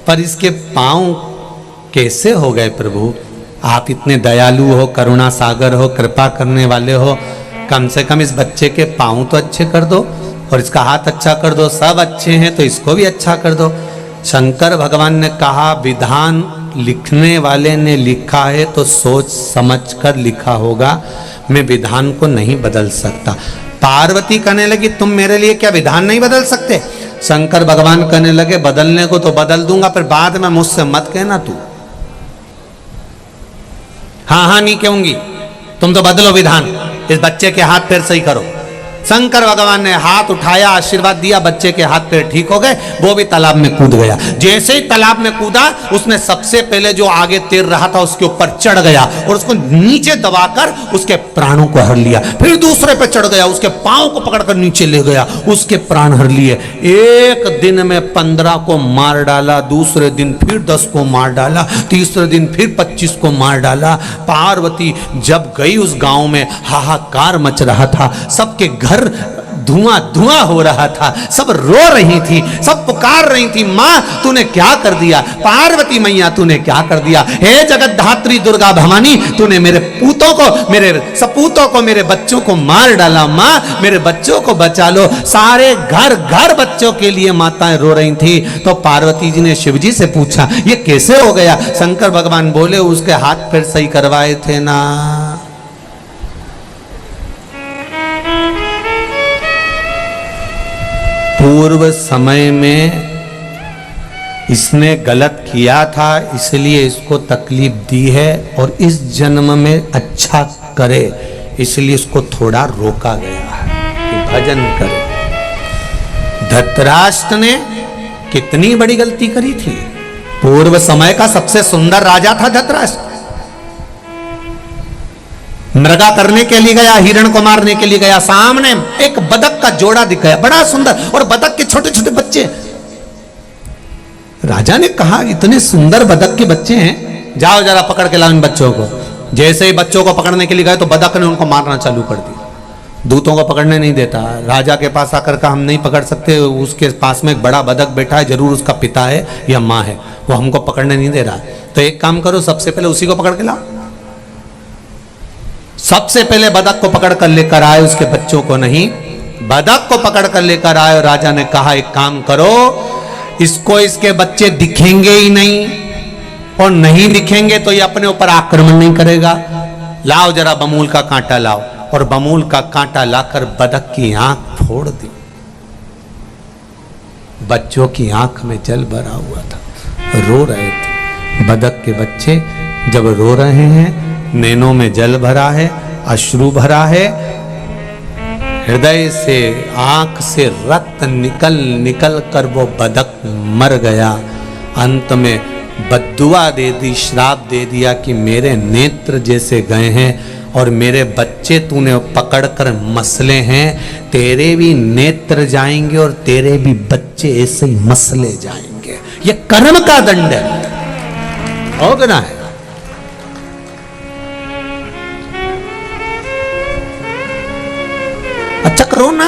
पर इसके पांव कैसे हो गए प्रभु? आप इतने दयालु हो, करुणा सागर हो, कृपा करने वाले हो, कम से कम इस बच्चे के पांव तो अच्छे कर दो और इसका हाथ अच्छा कर दो। सब अच्छे हैं तो इसको भी अच्छा कर दो। शंकर भगवान ने कहा विधान लिखने वाले ने लिखा है तो सोच समझ कर लिखा होगा, मैं विधान को नहीं बदल सकता। पार्वती कहने लगी तुम मेरे लिए क्या विधान नहीं बदल सकते? शंकर भगवान कहने लगे बदलने को तो बदल दूंगा, पर बाद में मुझसे मत कहना तू। हाँ नहीं कहूंगी, तुम तो बदलो विधान, इस बच्चे के हाथ पैर सही करो। शंकर भगवान ने हाथ उठाया, आशीर्वाद दिया, बच्चे के हाथ पैर ठीक हो गए। वो भी तालाब में कूद गया। जैसे ही तालाब में कूदा, उसने सबसे पहले जो आगे तैर रहा था उसके ऊपर चढ़ गया और उसको नीचे दबाकर उसके प्राणों को हर लिया। फिर दूसरे पे चढ़ गया, उसके पांव को पकड़कर नीचे ले गया, उसके प्राण हर लिए। एक दिन में 15 को मार डाला, दूसरे दिन फिर 10 को मार डाला, तीसरे दिन फिर 25 को मार डाला। पार्वती जब गई उस गांव में हाहाकार मच रहा था, सबके घर धुआं धुआं हो रहा था, सब रो रही थी, सब पुकार रही थी, मां तूने क्या कर दिया? पार्वती मैया तूने क्या कर दिया? हे जगत धात्री दुर्गा भवानी, तूने मेरे पूतों को, मेरे सपूतों को, मेरे बच्चों को मार डाला। मां मेरे बच्चों को बचा लो। सारे घर घर बच्चों के लिए माताएं रो रही थी। तो पार्वती जी ने शिव जी से पूछा ये कैसे हो गया? शंकर भगवान बोले उसके हाथ पैर सही करवाए थे ना। पूर्व समय में इसने गलत किया था, इसलिए इसको तकलीफ दी है, और इस जन्म में अच्छा करे इसलिए इसको थोड़ा रोका गया है कि भजन करे। धृतराष्ट्र ने कितनी बड़ी गलती करी थी। पूर्व समय का सबसे सुंदर राजा था धृतराष्ट्र। मृगा करने के लिए गया, हिरण को मारने के लिए गया, सामने एक बदक का जोड़ा दिखाया, बड़ा सुंदर, और बदक के छोटे छोटे बच्चे। राजा ने कहा इतने सुंदर बदक के बच्चे हैं, जाओ जरा पकड़ के लाओ इन बच्चों को। जैसे ही बच्चों को पकड़ने के लिए गए तो बदक ने उनको मारना चालू कर दिया। दूतों को पकड़ने नहीं देता। राजा के पास आकर कहा हम नहीं पकड़ सकते, उसके पास में एक बड़ा बदक बैठा है, जरूर उसका पिता है या माँ है, वो हमको पकड़ने नहीं दे रहा है। तो एक काम करो, सबसे पहले उसी को पकड़ के लाओ। सबसे पहले बदक को पकड़ कर लेकर आए, उसके बच्चों को नहीं, बदक को पकड़ कर लेकर आए। और राजा ने कहा एक काम करो, इसको इसके बच्चे दिखेंगे ही नहीं, और नहीं दिखेंगे तो ये अपने ऊपर आक्रमण नहीं करेगा। लाओ जरा बमूल का कांटा लाओ, और बमूल का कांटा लाकर बदक की आंख फोड़ दी। बच्चों की आंख में जल भरा हुआ था, रो रहे थे। बदक के बच्चे जब रो रहे हैं, नैनों में जल भरा है, अश्रु भरा है, हृदय से आंख से रक्त निकल निकल कर वो बदक मर गया। अंत में बद्दुआ दे दी, श्राप दे दिया कि मेरे नेत्र जैसे गए हैं और मेरे बच्चे तूने पकड़कर मसले हैं, तेरे भी नेत्र जाएंगे और तेरे भी बच्चे ऐसे ही मसले जाएंगे। ये कर्म का दंड है, भोगना है। अच्छा करो ना।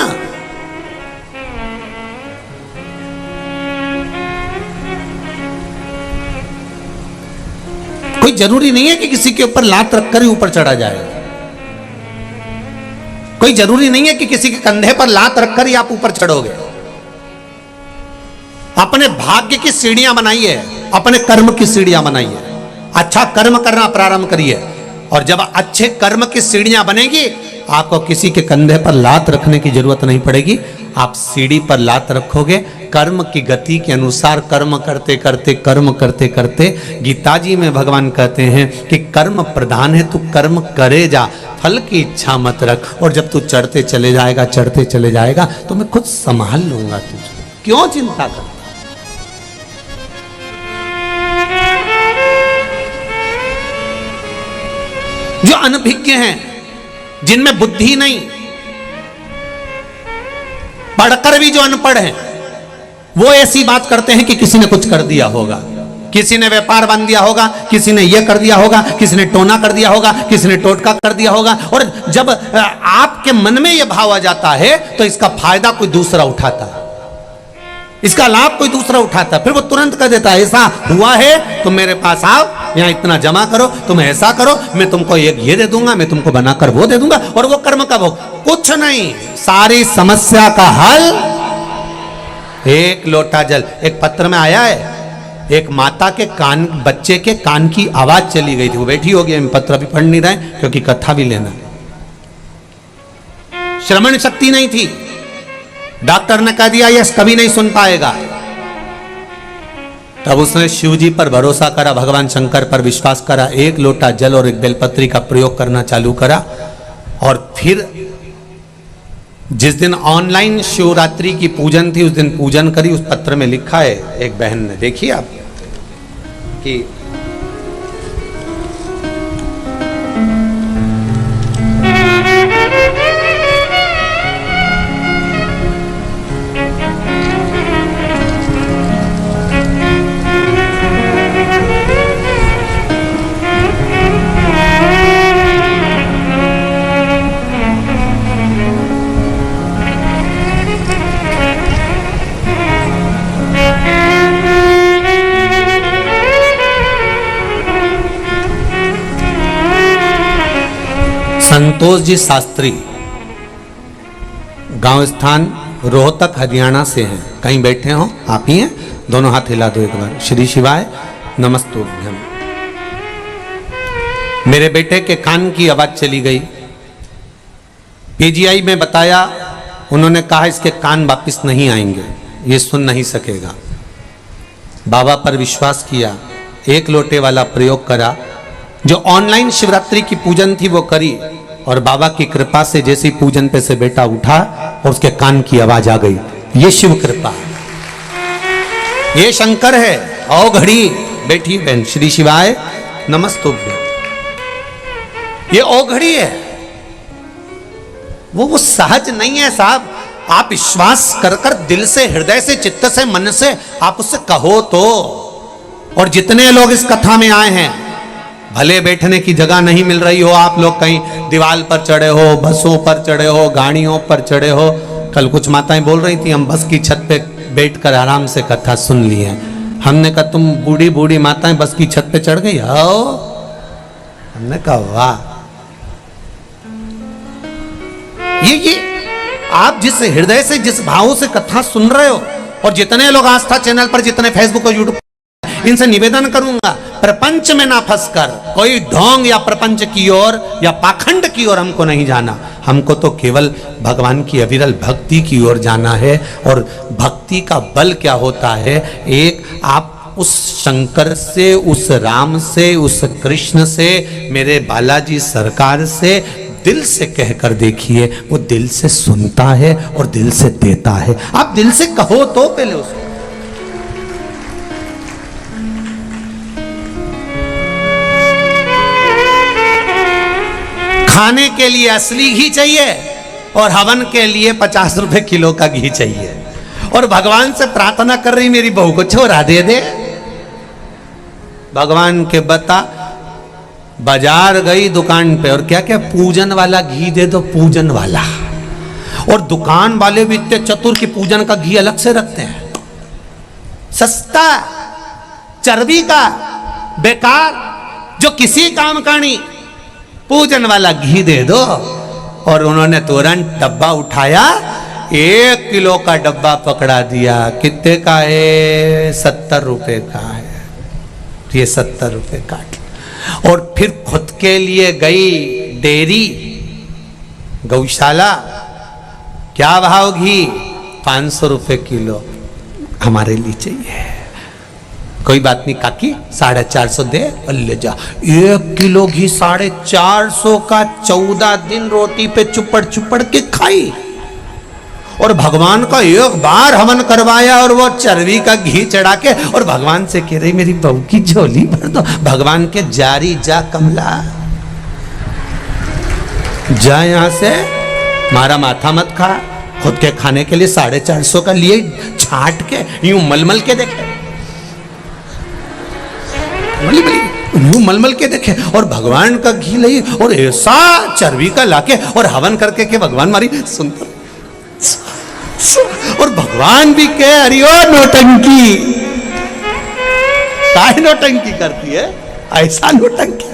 कोई जरूरी नहीं है कि किसी के ऊपर लात रखकर ही ऊपर चढ़ा जाए। कोई जरूरी नहीं है कि किसी के कंधे पर लात रखकर ही आप ऊपर चढ़ोगे। अपने भाग्य की सीढ़ियां बनाइए, अपने कर्म की सीढ़ियां बनाइए। अच्छा कर्म करना प्रारंभ करिए, और जब अच्छे कर्म की सीढ़ियां बनेगी, आपको किसी के कंधे पर लात रखने की जरूरत नहीं पड़ेगी। आप सीढ़ी पर लात रखोगे, कर्म की गति के अनुसार कर्म करते करते कर्म करते करते। गीता जी में भगवान कहते हैं कि कर्म प्रधान है, तू कर्म करे जा, फल की इच्छा मत रख। और जब तू चढ़ते चले जाएगा, चढ़ते चले जाएगा, तो मैं खुद संभाल लूंगा तुझे, क्यों चिंता करता। जो अनभिज्ञ हैं, जिनमें बुद्धि नहीं, पढ़कर भी जो अनपढ़ हैं, वो ऐसी बात करते हैं कि किसी ने कुछ कर दिया होगा, किसी ने व्यापार बांध दिया होगा, किसी ने यह कर दिया होगा, किसी ने टोना कर दिया होगा, किसी ने टोटका कर दिया होगा। और जब आपके मन में यह भाव आ जाता है, तो इसका फायदा कोई दूसरा उठाता है, इसका लाभ कोई दूसरा उठाता है। फिर वो तुरंत कह देता है ऐसा हुआ है, तुम मेरे पास आओ, यहाँ इतना जमा करो, तुम ऐसा करो, मैं तुमको एक ये दे दूंगा, मैं तुमको बनाकर वो दे दूंगा। और वो कर्म का भोग, कुछ नहीं, सारी समस्या का हल एक लोटा जल। एक पत्र में आया है, एक माता के कान, बच्चे के कान की आवाज चली गई थी, वो बैठी होगी, हम पत्र भी पढ़ नहीं रहे क्योंकि कथा भी लेना। श्रवण शक्ति नहीं थी, डॉक्टर ने कह दिया यह कभी नहीं सुन पाएगा। तब उसने शिव जी पर भरोसा करा, भगवान शंकर पर विश्वास करा, एक लोटा जल और एक बेलपत्री का प्रयोग करना चालू करा। और फिर जिस दिन ऑनलाइन शिवरात्रि की पूजन थी, उस दिन पूजन करी। उस पत्र में लिखा है एक बहन ने, देखिए आप, कि संतोष जी शास्त्री, गांव स्थान रोहतक हरियाणा से हैं। कहीं बैठे हो आप ही हैं, दोनों हाथ हिला दो एक बार। श्री शिवाय नमस्तुभ्यम। मेरे बेटे के कान की आवाज चली गई, पीजीआई में बताया, उन्होंने कहा इसके कान वापिस नहीं आएंगे, ये सुन नहीं सकेगा। बाबा पर विश्वास किया, एक लोटे वाला प्रयोग करा, जो ऑनलाइन शिवरात्रि की पूजन थी वो करी, और बाबा की कृपा से जैसे पूजन पे से बेटा उठा और उसके कान की आवाज आ गई। ये शिव कृपा है, ये शंकर है। आओ घड़ी बैठी बहन, श्री शिवाय नमस्तुभ्यम। ये ओघड़ी है, वो सहज नहीं है साहब। आप विश्वास कर कर दिल से, हृदय से, चित्त से, मन से आप उससे कहो तो। और जितने लोग इस कथा में आए हैं, भले बैठने की जगह नहीं मिल रही हो, आप लोग कहीं दीवार पर चढ़े हो, बसों पर चढ़े हो, गाड़ियों पर चढ़े हो। कल कुछ माताएं बोल रही थी हम बस की छत पे बैठकर आराम से कथा सुन ली है। हमने कहा तुम बूढ़ी बूढ़ी माताएं बस की छत पे चढ़ गई आओ। हमने कहा वाह। ये आप जिस हृदय से, जिस भाव से कथा सुन रहे हो, और जितने लोग आस्था चैनल पर, जितने फेसबुक और यूट्यूब, इनसे निवेदन करूंगा प्रपंच में ना फंसकर कोई ढोंग या प्रपंच की ओर या पाखंड की ओर हमको नहीं जाना। हमको तो केवल भगवान की अविरल भक्ति की ओर जाना है। और भक्ति का बल क्या होता है? एक, आप उस शंकर से, उस राम से, उस कृष्ण से, मेरे बालाजी सरकार से दिल से कहकर देखिए, वो दिल से सुनता है और दिल से देता है। आप दिल से कहो तो पहले उसको। खाने के लिए असली घी चाहिए और हवन के लिए 50 रुपए किलो का घी चाहिए। और भगवान से प्रार्थना कर रही मेरी बहू को छोरा दे दे। भगवान के बता, बाजार गई दुकान पे और क्या क्या पूजन वाला घी दे दो, पूजन वाला। और दुकान वाले भी इतने चतुर की पूजन का घी अलग से रखते हैं, सस्ता, चर्बी का, बेकार, जो किसी काम का नहीं, पूजन वाला घी दे दो। और उन्होंने तुरंत डब्बा उठाया, 1 किलो का डब्बा पकड़ा दिया। कितने का है? 70 रुपए का है। ये 70 रुपए काट। और फिर खुद के लिए गई डेयरी, गौशाला, क्या भाव घी? 500 रुपए किलो। हमारे लिए चाहिए। कोई बात नहीं काकी, 450 दे और ले जा। 1 किलो घी 450 का, 14 दिन रोटी पे चुपड़ चुपड़ के खाई। और भगवान का एक बार हवन करवाया और वो चर्बी का घी चढ़ा के, और भगवान से कह रही मेरी बहू की झोली भर दो। भगवान के जारी जा कमला, जा यहां से, मारा माथा मत खा। खुद के खाने के लिए 450 का लिए, छाट के यूं मलमल के देखे, यूं मलमल के देखे। और भगवान का घी ली और ऐसा चर्बी का लाके और हवन करके के भगवान मारी सुनता। और भगवान भी कह अरे ओ नौटंकी, काहे नौटंकी करती है? ऐसा नौटंकी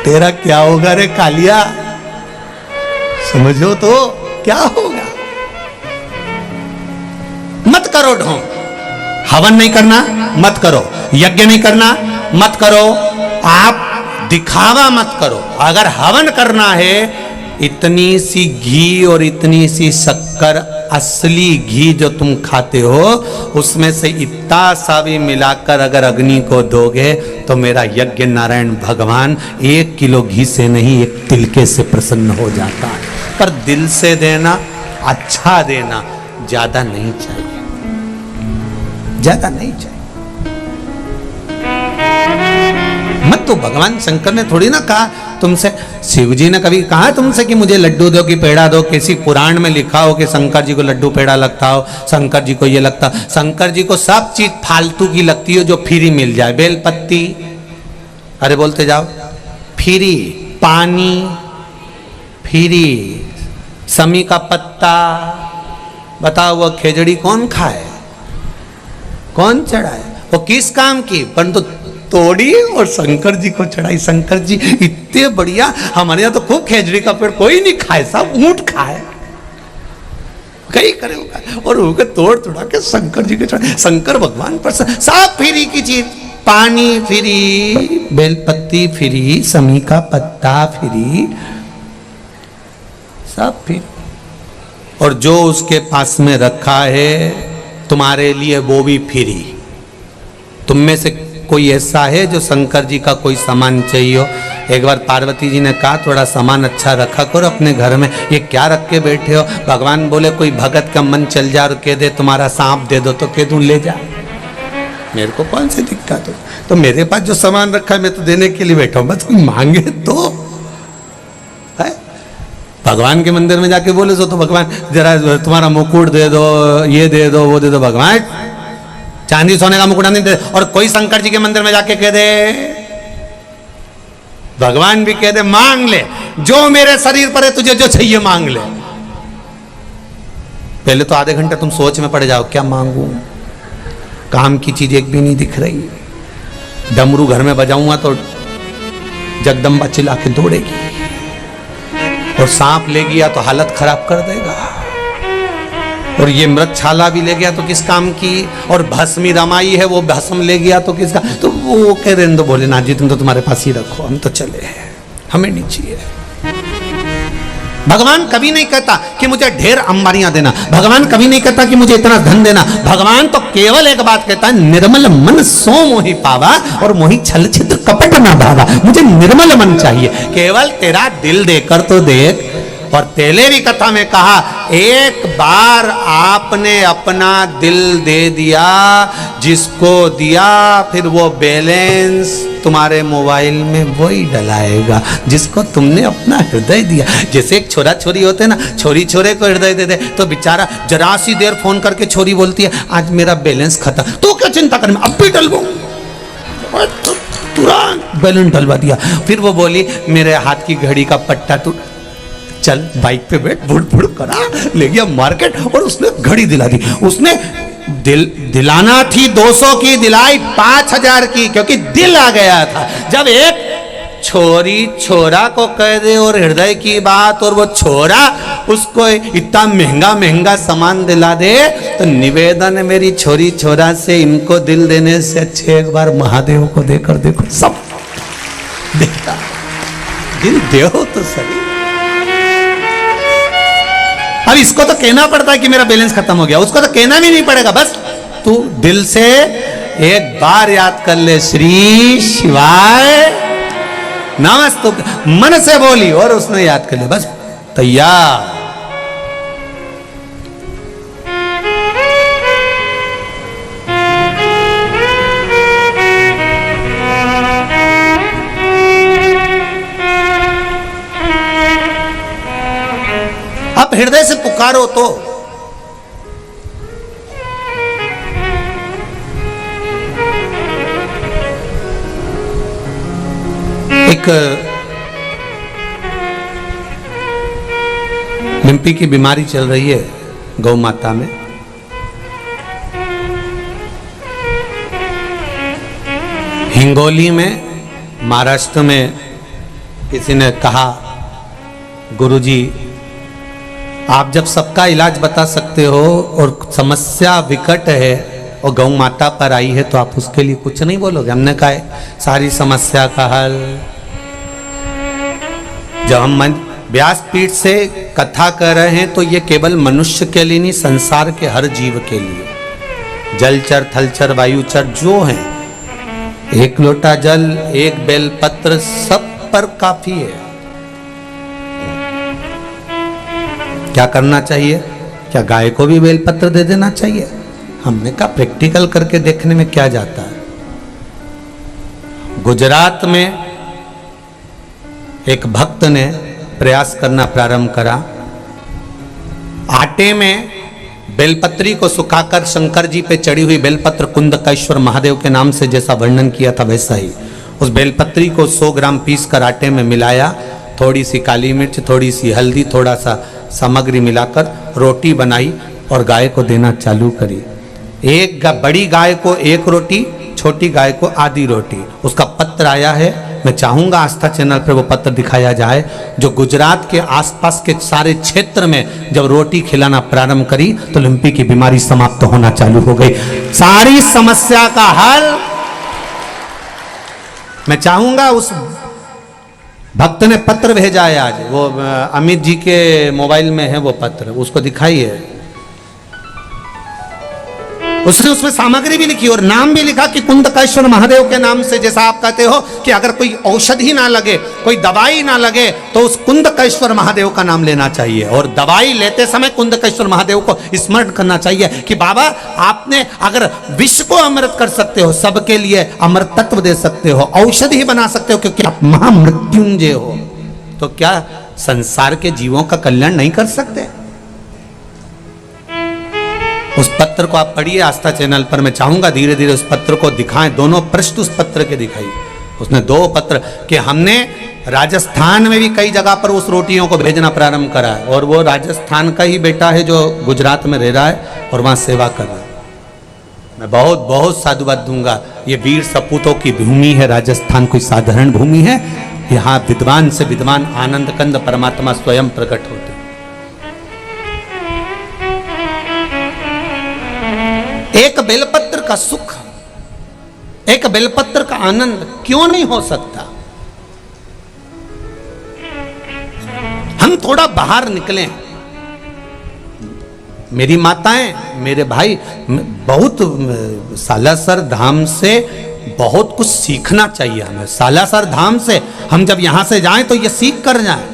तेरा क्या होगा रे कालिया? समझो तो क्या होगा। मत करो ढोंग। हवन नहीं करना मत करो, यज्ञ नहीं करना मत करो, आप दिखावा मत करो। अगर हवन करना है, इतनी सी घी और इतनी सी शक्कर, असली घी जो तुम खाते हो, उसमें से इतना सा भी मिलाकर अगर अग्नि को दोगे तो मेरा यज्ञ नारायण भगवान 1 किलो घी से नहीं, 1 तिलके से प्रसन्न हो जाता है। पर दिल से देना, अच्छा देना, ज्यादा नहीं चाहिए, ज्यादा नहीं चाहिए। मत तो भगवान शंकर ने थोड़ी ना कहा तुमसे, शिव जी ने कभी कहा तुमसे कि मुझे लड्डू दो कि पेड़ा दो? किसी पुराण में लिखा हो कि शंकर जी को लड्डू पेड़ा लगता हो, शंकर जी को ये लगता? शंकर जी को सब चीज फालतू की लगती हो जो फ्री मिल जाए। बेलपत्ती, अरे बोलते जाओ, फ्री, पानी फ्री, समी का पत्ता, बताओ वो खेजड़ी कौन खाए, कौन चढ़ाए? वो किस काम की? परंतु तोड़ी और शंकर जी को चढ़ाई। शंकर जी इतने बढ़िया, हमारे यहाँ तो खूब खेजड़ी का पेड़ कोई नहीं खाए, सब ऊंट खाए, कई करे होगा। और उनके तोड़ तोड़ा के शंकर जी के चढ़ाए। शंकर भगवान पर सब फ्री की चीज, पानी फ्री, बेलपत्ती फ्री, समी का पत्ता फ्री, सब फ्री। और जो उसके पास में रखा है तुम्हारे लिए वो भी फ्री। तुम में से कोई ऐसा है जो शंकर जी का कोई सामान चाहिए हो? एक बार पार्वती जी ने कहा थोड़ा सामान अच्छा रखा करो अपने घर में, ये क्या रख के बैठे हो? भगवान बोले कोई भगत का मन चल जा और कह दे तुम्हारा सांप दे दो, तो कह दूं ले जा। मेरे को कौन सी दिक्कत हो, तो मेरे पास जो सामान रखा है मैं तो देने के लिए बैठा हूं, बस कोई मांगे तो है। भगवान के मंदिर में जाके बोले तो भगवान जरा तुम्हारा मुकुट दे दो, ये दे दो, वो दे दो, भगवान चांदी सोने का मुकुट नहीं दे। और कोई शंकर जी के मंदिर में जाके कह दे, भगवान भी कह दे मांग ले, जो मेरे शरीर पर है तुझे जो चाहिए मांग ले। पहले तो आधे घंटे तुम सोच में पड़ जाओ, क्या मांगू, काम की चीज एक भी नहीं दिख रही। डमरू घर में बजाऊंगा तो जगदम्बा चिल्ला के दौड़ेगी, और सांप ले गया तो हालत खराब कर देगा, और ये मृतछाला भी ले गया तो किस काम की, और भस्मी रमाई है वो भस्म ले गया तो किसका। तो वो कह रहे तो भोलेनाथ जी तुम तो तुम्हारे पास ही रखो, हम तो चले हैं, हमें नहीं चाहिए। भगवान कभी नहीं कहता कि मुझे ढेर अंबारियां देना, भगवान कभी नहीं कहता कि मुझे इतना धन देना। भगवान तो केवल एक बात कहता है, निर्मल मन सो मोहि पावा और मोहि छल छिद्र कपट ना भावा। मुझे निर्मल मन चाहिए, केवल तेरा दिल देकर तो देख। और तेले भी कथा में कहा, एक बार आपने अपना दिल दे दिया, जिसको दिया फिर वो बैलेंस तुम्हारे मोबाइल में वही डलाएगा जिसको तुमने अपना हृदय दिया। जैसे एक छोरा छोरी होते हैं ना, छोरी छोरे को हृदय दे दे तो बेचारा जरा सी देर फोन करके छोरी बोलती है आज मेरा बैलेंस खत्म, तो क्या चिंता कर, अब भी डलवाऊं, तुरंत बैलेंस डलवा दिया। फिर वो बोली मेरे हाथ की घड़ी का पट्टा टूट, चल बाइक पे बैठ, बुड़ बुड़ करा, ले गया मार्केट और उसने घड़ी दिला दी। उसने दिलाना थी 200 की, दिलाई 5000 की, क्योंकि दिल आ गया था। जब एक छोरी छोरा को कह दे और हृदय की बात, और वो छोरा उसको इतना महंगा महंगा सामान दिला दे, तो निवेदन है मेरी छोरी छोरा से, इनको दिल देने से अच्छे एक बार महादेव को देकर देखो, सब देखता, दिल दे तो सही। अब इसको तो कहना पड़ता है कि मेरा बैलेंस खत्म हो गया, उसको तो कहना भी नहीं पड़ेगा, बस तू दिल से एक बार याद कर ले श्री शिवाय नमस्तु, मन से बोली और उसने याद कर ले, बस तैयार। अब हृदय से पुकारो तो एक लिम्पी की बीमारी चल रही है गौ माता में। हिंगोली में महाराष्ट्र में किसी ने कहा गुरुजी आप जब सबका इलाज बता सकते हो और समस्या विकट है और गौ माता पर आई है तो आप उसके लिए कुछ नहीं बोलोगे। हमने कहा सारी समस्या का हल, जब हम व्यासपीठ से कथा कर रहे हैं तो ये केवल मनुष्य के लिए नहीं, संसार के हर जीव के लिए, जलचर थलचर वायुचर जो हैं, एक लोटा जल एक बेलपत्र सब पर काफी है। क्या करना चाहिए? क्या गाय को भी बेलपत्र दे देना चाहिए? हमने कहा प्रैक्टिकल करके देखने में क्या जाता है। गुजरात में एक भक्त ने प्रयास करना प्रारंभ करा, आटे में बेलपत्री को सुखाकर शंकर जी पे चढ़ी हुई बेलपत्र कुंदकेश्वर महादेव के नाम से जैसा वर्णन किया था वैसा ही उस बेलपत्री को 100 ग्राम पीस कर आटे में मिलाया, थोड़ी सी काली मिर्च, थोड़ी सी हल्दी, थोड़ा सा सामग्री मिलाकर रोटी बनाई और गाय को देना चालू करी। एक बड़ी गाय को 1 रोटी, छोटी गाय को आधी रोटी। उसका पत्र आया है, मैं चाहूंगा आस्था चैनल पर वो पत्र दिखाया जाए। जो गुजरात के आसपास के सारे क्षेत्र में जब रोटी खिलाना प्रारंभ करी तो लिम्पी की बीमारी समाप्त होना चालू हो गई। सारी समस्या का हल। मैं चाहूंगा उस भक्त ने पत्र भेजा है आज, वो अमित जी के मोबाइल में है वो पत्र, उसको दिखाइए। उसने उसमें सामग्री भी लिखी और नाम भी लिखा कि कुंदकेश्वर महादेव के नाम से, जैसा आप कहते हो कि अगर कोई औषधि ना लगे, कोई दवाई ना लगे, तो उस कुंदकेश्वर महादेव का नाम लेना चाहिए और दवाई लेते समय कुंदकेश्वर महादेव को स्मरण करना चाहिए कि बाबा आपने अगर विश्व को अमृत कर सकते हो, सबके लिए अमृत तत्व दे सकते हो, औषधि बना सकते हो, क्योंकि आप महामृत्युंजय हो, तो क्या संसार के जीवों का कल्याण नहीं कर सकते? उस पत्र को आप पढ़िए आस्था चैनल पर। मैं चाहूंगा धीरे धीरे उस पत्र को दिखाएं, दोनों पृष्ठ उस पत्र के दिखाइए। उसने 2 पत्र कि हमने राजस्थान में भी कई जगह पर उस रोटियों को भेजना प्रारंभ करा है और वो राजस्थान का ही बेटा है जो गुजरात में रह रहा है और वहां सेवा कर रहा है। मैं बहुत बहुत साधुवाद दूंगा। ये वीर सपूतों की भूमि है राजस्थान, कोई साधारण भूमि है। यहाँ विद्वान से विद्वान आनंद कंद परमात्मा स्वयं प्रकट होते। एक बेलपत्र का सुख, एक बेलपत्र का आनंद क्यों नहीं हो सकता? हम थोड़ा बाहर निकलें। मेरी माताएं, मेरे भाई, बहुत सालासर धाम से बहुत कुछ सीखना चाहिए हमें। सालासर धाम से हम जब यहां से जाएं तो ये सीख कर जाएं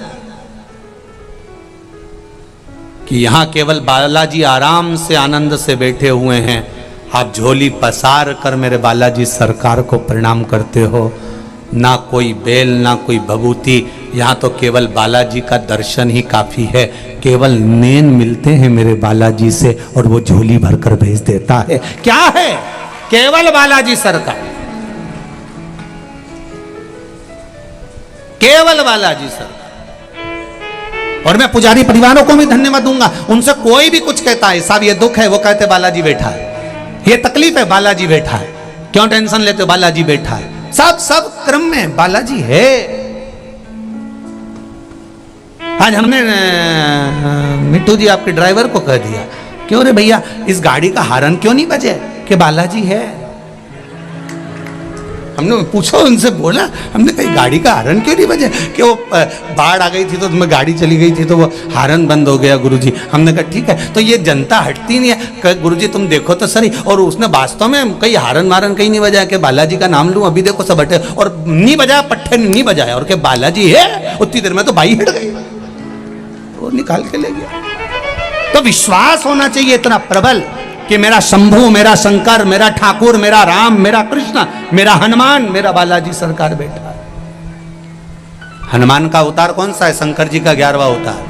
कि यहां केवल बालाजी आराम से आनंद से बैठे हुए हैं। आप झोली पसार कर मेरे बालाजी सरकार को प्रणाम करते हो, ना कोई बेल ना कोई भभूति, यहां तो केवल बालाजी का दर्शन ही काफी है। केवल नैन मिलते हैं मेरे बालाजी से और वो झोली भरकर भेज देता है। क्या है? केवल बालाजी सरकार, केवल बालाजी सरकार। और मैं पुजारी परिवारों को भी धन्यवाद दूंगा। उनसे कोई भी कुछ कहता है, साहब ये दुख है, वो कहते बालाजी बैठा है, ये तकलीफ है, बालाजी बैठा है, क्यों टेंशन लेते हो, बालाजी बैठा है। सब क्रम में बालाजी है। आज हमने मिट्टू जी आपके ड्राइवर को कह दिया, क्यों रे भैया इस गाड़ी का हॉर्न क्यों नहीं बजे, कि बालाजी है। हमने पूछो, उनसे बोला, हमने कही गाड़ी का हॉर्न क्यों नहीं बजे, कि वो बाढ़ आ गई थी तो तुम्हें गाड़ी चली गई थी तो वो हॉर्न बंद हो गया गुरुजी। हमने कहा ठीक है, तो ये जनता हटती नहीं है। कहा गुरुजी तुम देखो तो सही। और उसने वास्तव में कहीं हॉर्न वारन कहीं नहीं बजाया कि बालाजी का नाम लूं, अभी देखो सब हटे, और नहीं बजाया, पट्टे नहीं बजाया, और के बालाजी है। उतनी देर में तो बाई हट गई, वो निकाल के ले गया। तो विश्वास होना चाहिए इतना प्रबल कि मेरा शंभू, मेरा शंकर, मेरा ठाकुर, मेरा राम, मेरा कृष्ण, मेरा हनुमान, मेरा बालाजी सरकार बैठा है। हनुमान का अवतार कौन सा है? शंकर जी का 11वां अवतार।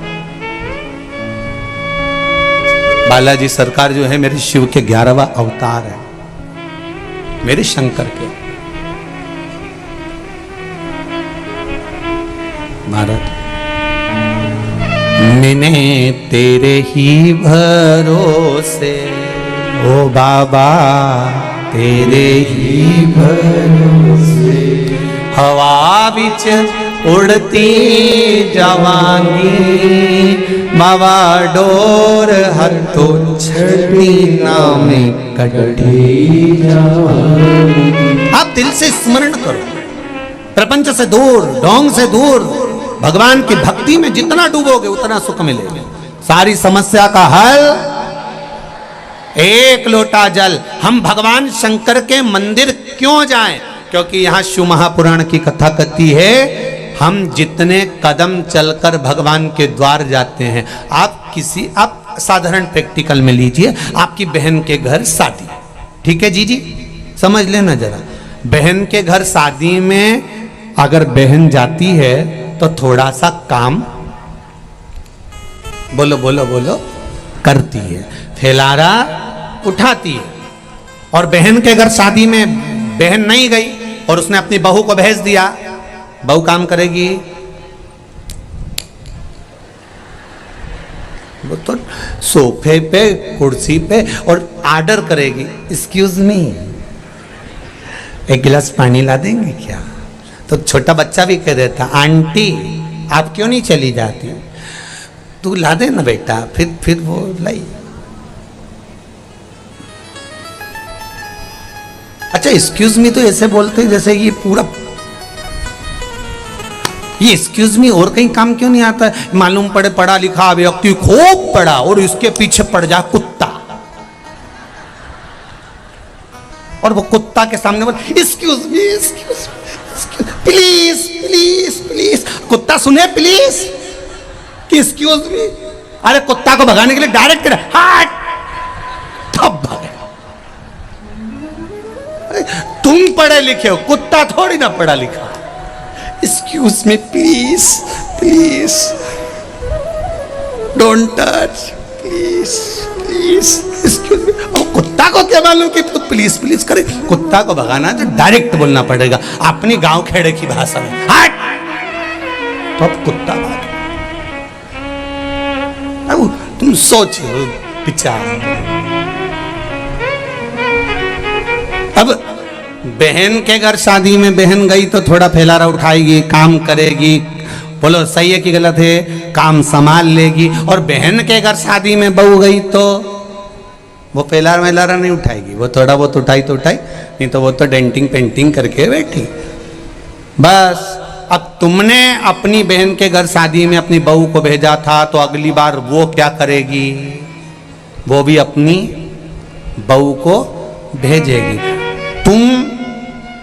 बालाजी सरकार जो है मेरे शिव के 11वां अवतार है, मेरे शंकर के। भारत मैंने तेरे ही भरोसे, ओ बाबा तेरे ही भरोसे, हवा बिच उड़ती जवानी, बाबा डोर हथो छड़ी नाम कटी जवानी। आप दिल से स्मरण करो, प्रपंच से दूर, ढोंग से दूर, भगवान की भक्ति में जितना डूबोगे उतना सुख मिलेगा। सारी समस्या का हल एक लोटा जल। हम भगवान शंकर के मंदिर क्यों जाएं? क्योंकि यहां शिव महापुराण की कथा कहती है, हम जितने कदम चलकर भगवान के द्वार जाते हैं। आप साधारण प्रैक्टिकल में लीजिए, आपकी बहन के घर शादी, ठीक है जी, समझ लेना जरा। बहन के घर शादी में अगर बहन जाती है तो थोड़ा सा काम, बोलो बोलो बोलो, करती है, फैलारा उठाती है। और बहन के घर शादी में बहन नहीं गई और उसने अपनी बहू को भेज दिया, बहू काम करेगी, वो तो सोफे पे, कुर्सी पे, और आर्डर करेगी, एक्सक्यूज मी एक गिलास पानी ला देंगे क्या? तो छोटा बच्चा भी कह देता, आंटी आप क्यों नहीं चली जाती, तू ला दे ना बेटा। फिर वो लाई। अच्छा एक्सक्यूज मी तो ऐसे बोलते हैं जैसे ये पूरा, ये एक्सक्यूज मी और कहीं काम क्यों नहीं आता है? मालूम पड़े पढ़ा लिखा व्यक्ति खूब पढ़ा और इसके पीछे पड़ जा कुत्ता, और वो कुत्ता के सामने बोल excuse me please please please. कुत्ता सुने प्लीज कि एक्सक्यूज मी। अरे कुत्ता को भगाने के लिए डायरेक्ट करा हट, तब भागेगा। तुम पढ़े लिखे हो, कुत्ता थोड़ी ना पढ़ा लिखा। Excuse me please please don't touch please please excuse me. कुत्ता को क्या मालूम कि तो प्लीज प्लीज करे। कुत्ता को भगाना तो डायरेक्ट बोलना पड़ेगा अपनी गांव खेड़े की भाषा में, हट, तो अब कुत्ता भाग। अब तुम सोचो विचार। अब बहन के घर शादी में बहन गई तो थोड़ा फैलारा उठाएगी, काम करेगी, बोलो सही है कि गलत है, काम संभाल लेगी। और बहन के घर शादी में बहू गई तो वो फैलारा वैलारा नहीं उठाएगी, वो थोड़ा बहुत उठाई तो उठाई, नहीं तो वो तो डेंटिंग पेंटिंग करके बैठी। बस अब तुमने अपनी बहन के घर शादी में अपनी बहू को भेजा था, तो अगली बार वो क्या करेगी, वो भी अपनी बहू को भेजेगी। तुम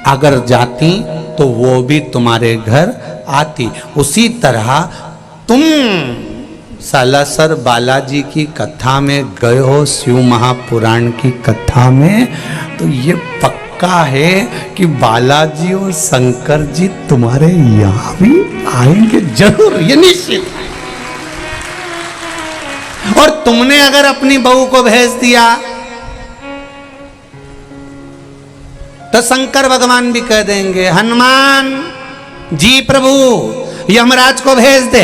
अगर जाती तो वो भी तुम्हारे घर आती। उसी तरह तुम सालासर बालाजी की कथा में गए हो, शिव महापुराण की कथा में, तो ये पक्का है कि बालाजी और शंकर जी तुम्हारे यहां भी आएंगे जरूर, ये निश्चित है। और तुमने अगर अपनी बहू को भेज दिया तो शंकर भगवान भी कह देंगे हनुमान जी प्रभु यमराज को भेज दे।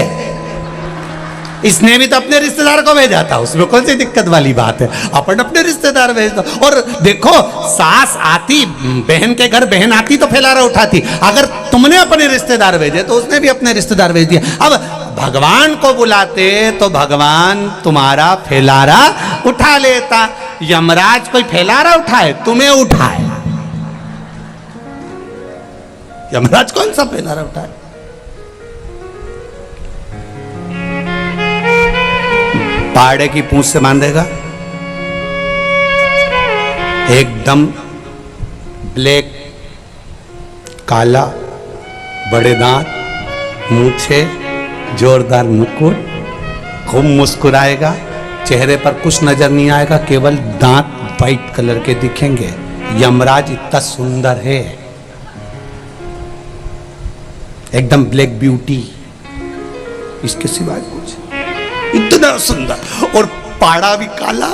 इसने भी तो अपने रिश्तेदार को भेजा था, उसमें कौन सी दिक्कत वाली बात है, अपन अपने रिश्तेदार भेज दो। और देखो सास आती बहन के घर, बहन आती तो फैलारा उठाती, अगर तुमने अपने रिश्तेदार भेजे तो उसने भी अपने रिश्तेदार भेज दिया। अब भगवान को बुलाते तो भगवान तुम्हारा फैलारा उठा लेता। यमराज कोई फैलारा उठाए, तुम्हें उठाए। यमराज कौन सा फैलारा उठाए? पाड़े की पूंछ से बांधेगा, एकदम ब्लैक, काला, बड़े दांत, मूछे, जोरदार मुकुट, खूब मुस्कुराएगा, चेहरे पर कुछ नजर नहीं आएगा, केवल दांत वाइट कलर के दिखेंगे। यमराज इतना सुंदर है, एकदम ब्लैक ब्यूटी, इसके सिवाय कुछ, इतना सुंदर। और पाड़ा भी काला,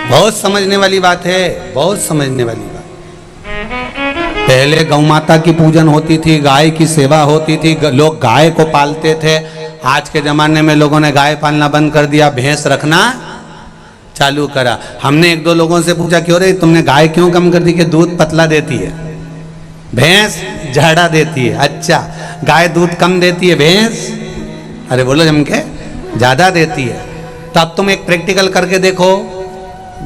बहुत समझने वाली बात है, बहुत समझने वाली बात। पहले गौ माता की पूजन होती थी, गाय की सेवा होती थी, लोग गाय को पालते थे। आज के जमाने में लोगों ने गाय पालना बंद कर दिया, भैंस रखना चालू करा। हमने एक दो लोगों से पूछा क्यों रे तुमने गाय क्यों कम कर दी? कि दूध पतला देती है, भैंस झाड़ा देती है। अच्छा, गाय दूध कम देती है, भैंस अरे बोलो जम के ज्यादा देती है। तो अब तुम एक प्रैक्टिकल करके देखो,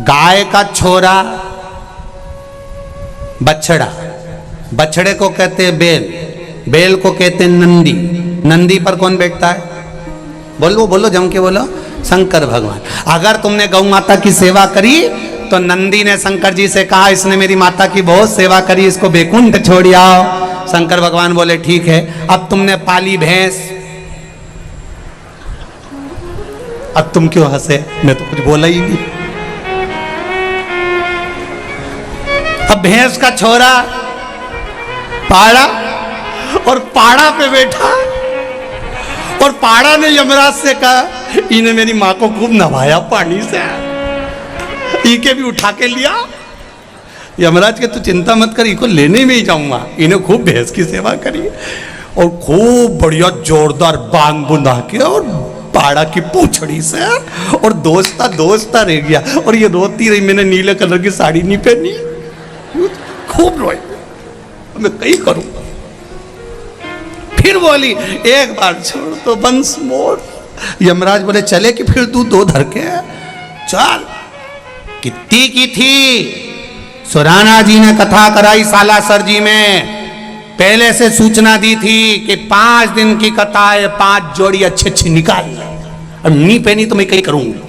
गाय का छोरा बछड़ा, बछड़े को कहते हैं बैल, बैल को कहते हैं नंदी, नंदी पर कौन बैठता है? बोलो बोलो जम के बोलो, शंकर भगवान। अगर तुमने गौ माता की सेवा करी तो नंदी ने शंकर जी से कहा इसने मेरी माता की बहुत सेवा करी, इसको बैकुंठ छोड़ आओ। शंकर भगवान बोले ठीक है। अब तुमने पाली भैंस, अब तुम क्यों हंसे? मैं तो कुछ बोला ही नहीं। अब भैंस का छोरा पाड़ा, और पाड़ा पे बैठा, और पाड़ा ने यमराज से कहा इन्हें मेरी माँ को खूब नवाया पानी से, इनके भी उठा के लिया। यमराज के तू चिंता मत कर, इनको लेने में ही जाऊंगा। इन्हें खूब भैंस की सेवा करी और खूब बढ़िया जोरदार बांग बुंदा के और पाड़ा की पूछड़ी से, और दोस्ता रह गया। और ये रोती रही, मैंने नीले कलर की साड़ी नहीं पहनी, खूब रोई, मैं कहीं करूं। फिर बोली एक बार छोड़ तो वंस मोर। यमराज बोले चले कि फिर तू दो धर के चल। कितनी की थी? सुराना जी ने कथा कराई सालासर जी में, पहले से सूचना दी थी कि 5 दिन की कथा है, 5 जोड़ी अच्छी अच्छी निकाल ले, और नहीं पहनी तो मैं कहीं करूंगा।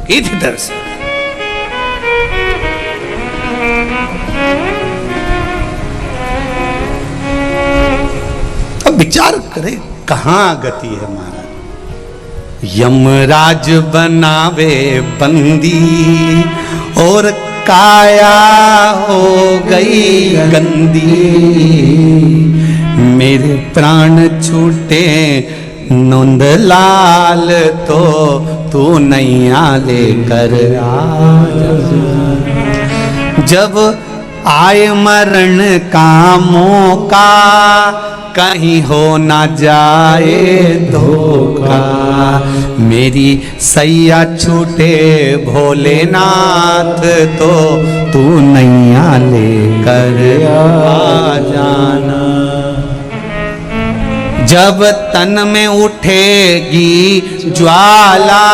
गिद्ध दर्शन। अब विचार करे कहां गति है महाराज। यमराज बनावे बंदी और काया हो गई गंदी, मेरे प्राण छूटे नंदलाल तो तू नैया लेकर आ। जब आए मरण का मौका, कहीं हो ना जाए धोखा, मेरी सैया छूटे भोलेनाथ तो तू नैया लेकर आ जाना। जब तन में उठेगी ज्वाला,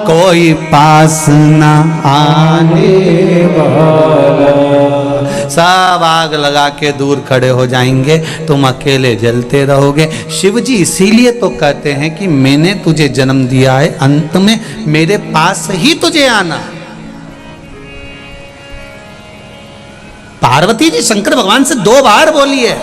कोई पास न आने वाला, सब आग लगा के दूर खड़े हो जाएंगे, तुम अकेले जलते रहोगे। शिव जी इसीलिए तो कहते हैं कि मैंने तुझे जन्म दिया है, अंत में मेरे पास ही तुझे आना। पार्वती जी शंकर भगवान से 2 बार बोली है।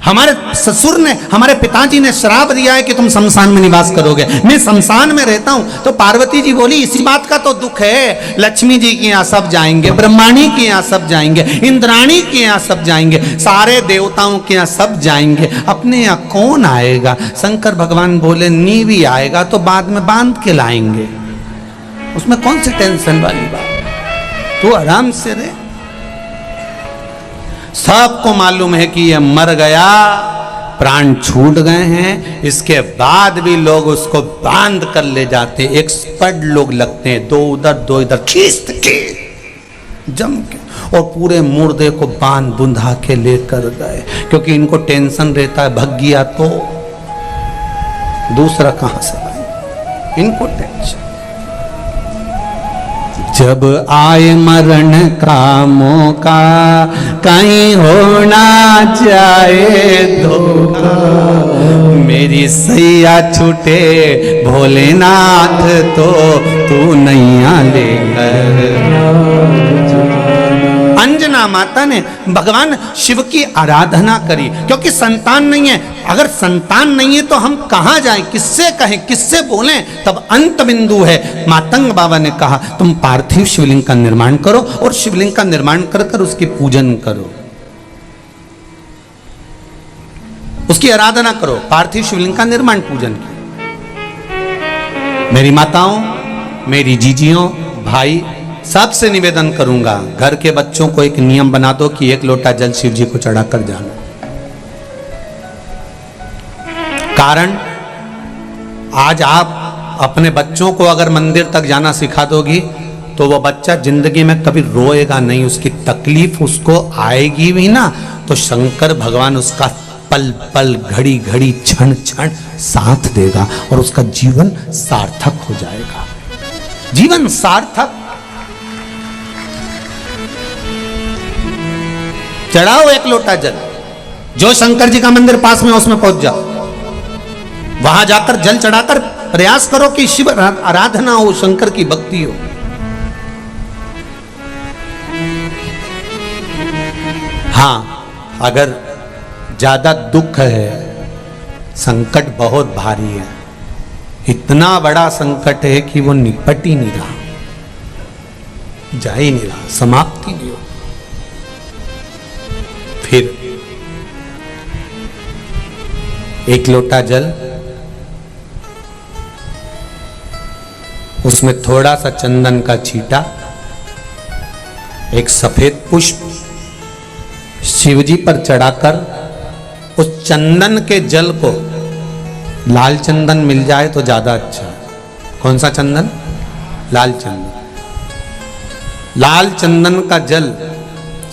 हमारे ससुर ने, हमारे पिताजी ने श्राप दिया है कि तुम शमशान में निवास करोगे, मैं शमशान में रहता हूं। तो पार्वती जी बोली इसी बात का तो दुख है, लक्ष्मी जी के यहाँ सब जाएंगे, ब्रह्माणी के यहाँ सब जाएंगे, इंद्राणी के यहाँ सब जाएंगे, सारे देवताओं के यहाँ सब जाएंगे, अपने यहाँ कौन आएगा। शंकर भगवान बोले नी भी आएगा तो बाद में बांध के लाएंगे, उसमें कौन सी टेंशन वाली बात, तू आराम से रहे। सबको मालूम है कि यह मर गया, प्राण छूट गए हैं, इसके बाद भी लोग उसको बांध कर ले जाते, एक्सपर्ट लोग लगते हैं, 2 उधर 2 इधर, खींचते के जम के, और पूरे मुर्दे को बांध बुंधा के लेकर गए, क्योंकि इनको टेंशन रहता है भग गया तो दूसरा कहां से आए, इनको टेंशन। जब आए मरण का मौका, कहीं होना चाहे धोखा, मेरी सैया छूटे भोलेनाथ तो तू नैया लेकर। अंजना माता ने भगवान शिव की आराधना करी, क्योंकि संतान नहीं है। अगर संतान नहीं है तो हम कहां जाएं, किससे कहें, किससे बोलें। तब अंत बिंदु है, मातंग बाबा ने कहा तुम पार्थिव शिवलिंग का निर्माण करो, और शिवलिंग का निर्माण कर कर उसकी पूजन करो, उसकी आराधना करो। पार्थिव शिवलिंग का निर्माण पूजन करो। मेरी माताओं, मेरी जीजियों, भाई, सबसे निवेदन करूंगा, घर के बच्चों को एक नियम बना दो कि 1 लोटा जल शिव जी को चढ़ाकर जाना। कारण आज आप अपने बच्चों को अगर मंदिर तक जाना सिखा दोगी तो वो बच्चा जिंदगी में कभी रोएगा नहीं, उसकी तकलीफ उसको आएगी भी ना, तो शंकर भगवान उसका पल पल, घड़ी घड़ी, क्षण क्षण साथ देगा और उसका जीवन सार्थक हो जाएगा। जीवन सार्थक। चढ़ाओ 1 लोटा जल, जो शंकर जी का मंदिर पास में उसमें पहुंच जाओ, वहां जाकर जल चढ़ाकर प्रयास करो कि शिव आराधना हो, शंकर की भक्ति हो। हां, अगर ज्यादा दुख है, संकट बहुत भारी है, इतना बड़ा संकट है कि वो निपट ही नहीं रहा, जा ही नहीं रहा, समाप्ति नहीं हो, फिर 1 लोटा जल, उसमें थोड़ा सा चंदन का छींटा, एक सफेद पुष्प शिव जी पर चढ़ाकर उस चंदन के जल को, लाल चंदन मिल जाए तो ज्यादा अच्छा। कौन सा चंदन? लाल चंदन। लाल चंदन का जल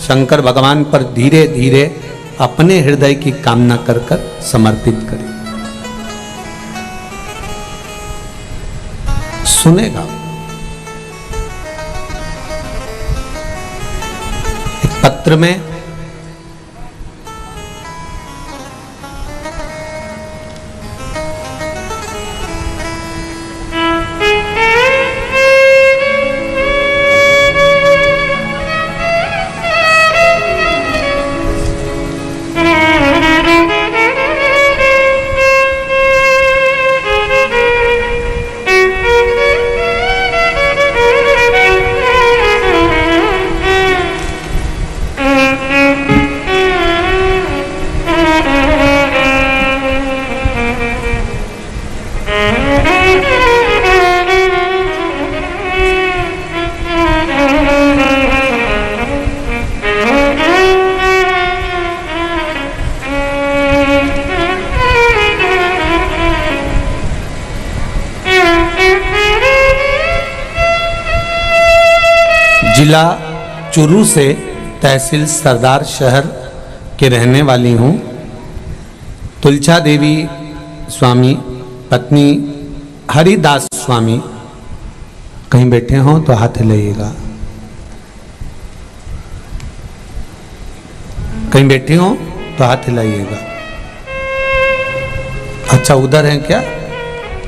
शंकर भगवान पर धीरे धीरे अपने हृदय की कामना कर कर समर्पित करें। सुनेगा। एक पत्र में जिला चुरू से, तहसील सरदार शहर के रहने वाली हूँ। तुलछा देवी स्वामी पत्नी हरिदास स्वामी कहीं बैठे हों तो हाथ हिलाइएगा। कहीं बैठे हों तो हाथ हिलाइएगा। अच्छा उधर हैं क्या,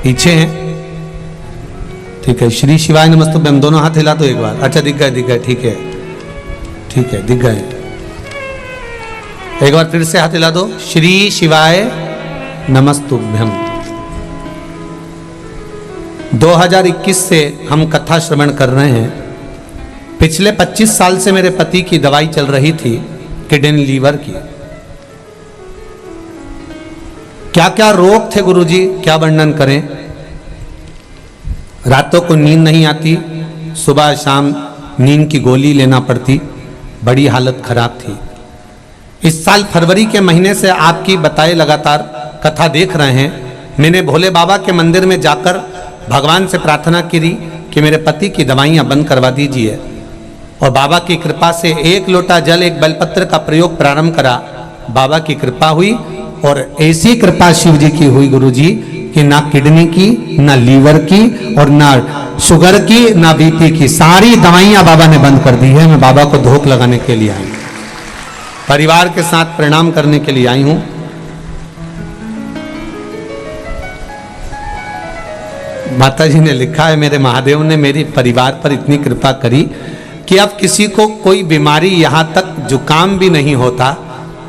पीछे हैं? ठीक है। श्री शिवाय नमस्तुभ्यं, हम दोनों हाथ हिला दो एक बार। अच्छा दिख गए, ठीक है, ठीक है, दिख गए। एक बार फिर से हाथ हिला दो। श्री शिवाय नमस्तुभ्यं। 2021 से हम कथा श्रवण कर रहे हैं। पिछले 25 साल से मेरे पति की दवाई चल रही थी, किडनी लीवर की। क्या क्या रोग थे गुरुजी, क्या वर्णन करें। रातों को नींद नहीं आती, सुबह शाम नींद की गोली लेना पड़ती, बड़ी हालत खराब थी। इस साल फरवरी के महीने से आपकी बताए लगातार कथा देख रहे हैं। मैंने भोले बाबा के मंदिर में जाकर भगवान से प्रार्थना की कि मेरे पति की दवाइयां बंद करवा दीजिए, और बाबा की कृपा से 1 लोटा जल, 1 बेलपत्र का प्रयोग प्रारंभ करा। बाबा की कृपा हुई, और ऐसी कृपा शिव जी की हुई गुरुजी कि ना किडनी की, ना लीवर की, और ना शुगर की, ना बीपी की, सारी दवाइयां बाबा ने बंद कर दी है। मैं बाबा को धोख लगाने के लिए आई हूं, परिवार के साथ प्रणाम करने के लिए आई हूं। माता जी ने लिखा है, मेरे महादेव ने मेरी परिवार पर इतनी कृपा करी कि अब किसी को कोई बीमारी, यहां तक जुकाम भी नहीं होता।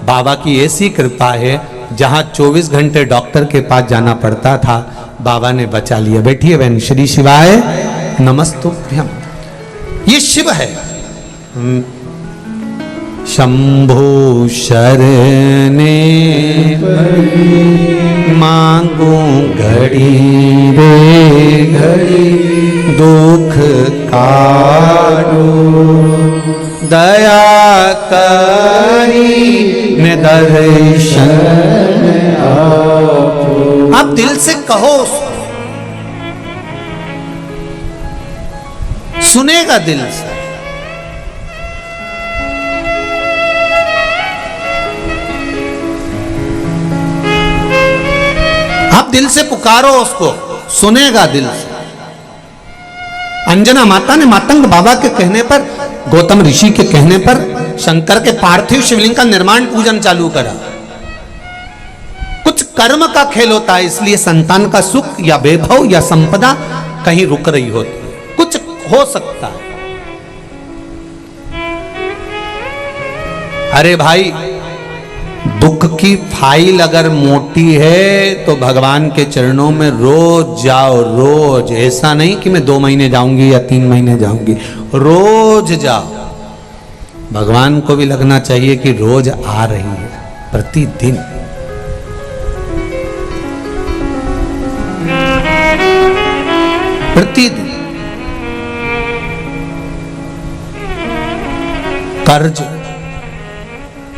बाबा की ऐसी कृपा है, जहां 24 घंटे डॉक्टर के पास जाना पड़ता था, बाबा ने बचा लिया। बैठिए बहन। श्री शिवाय नमस्तुभ्यं। ये शिव है। शंभु शरणे मांगू घड़ी रे घड़ी, दुख काटो दया करी ने दर्शन आपो। आप दिल से कहो, सुनेगा दिल से। आप दिल से पुकारो उसको, सुनेगा दिल से। अंजना माता ने मातंग बाबा के कहने पर, गौतम ऋषि के कहने पर शंकर के पार्थिव शिवलिंग का निर्माण पूजन चालू करा। कुछ कर्म का खेल होता है, इसलिए संतान का सुख या वैभव या संपदा कहीं रुक रही होती है। कुछ हो सकता है। अरे भाई, दुख की फाइल अगर मोटी है तो भगवान के चरणों में रोज जाओ, रोज। ऐसा नहीं कि मैं 2 महीने जाऊंगी या 3 महीने जाऊंगी, रोज जाओ। भगवान को भी लगना चाहिए कि रोज आ रही है, प्रतिदिन। प्रतिदिन। कर्ज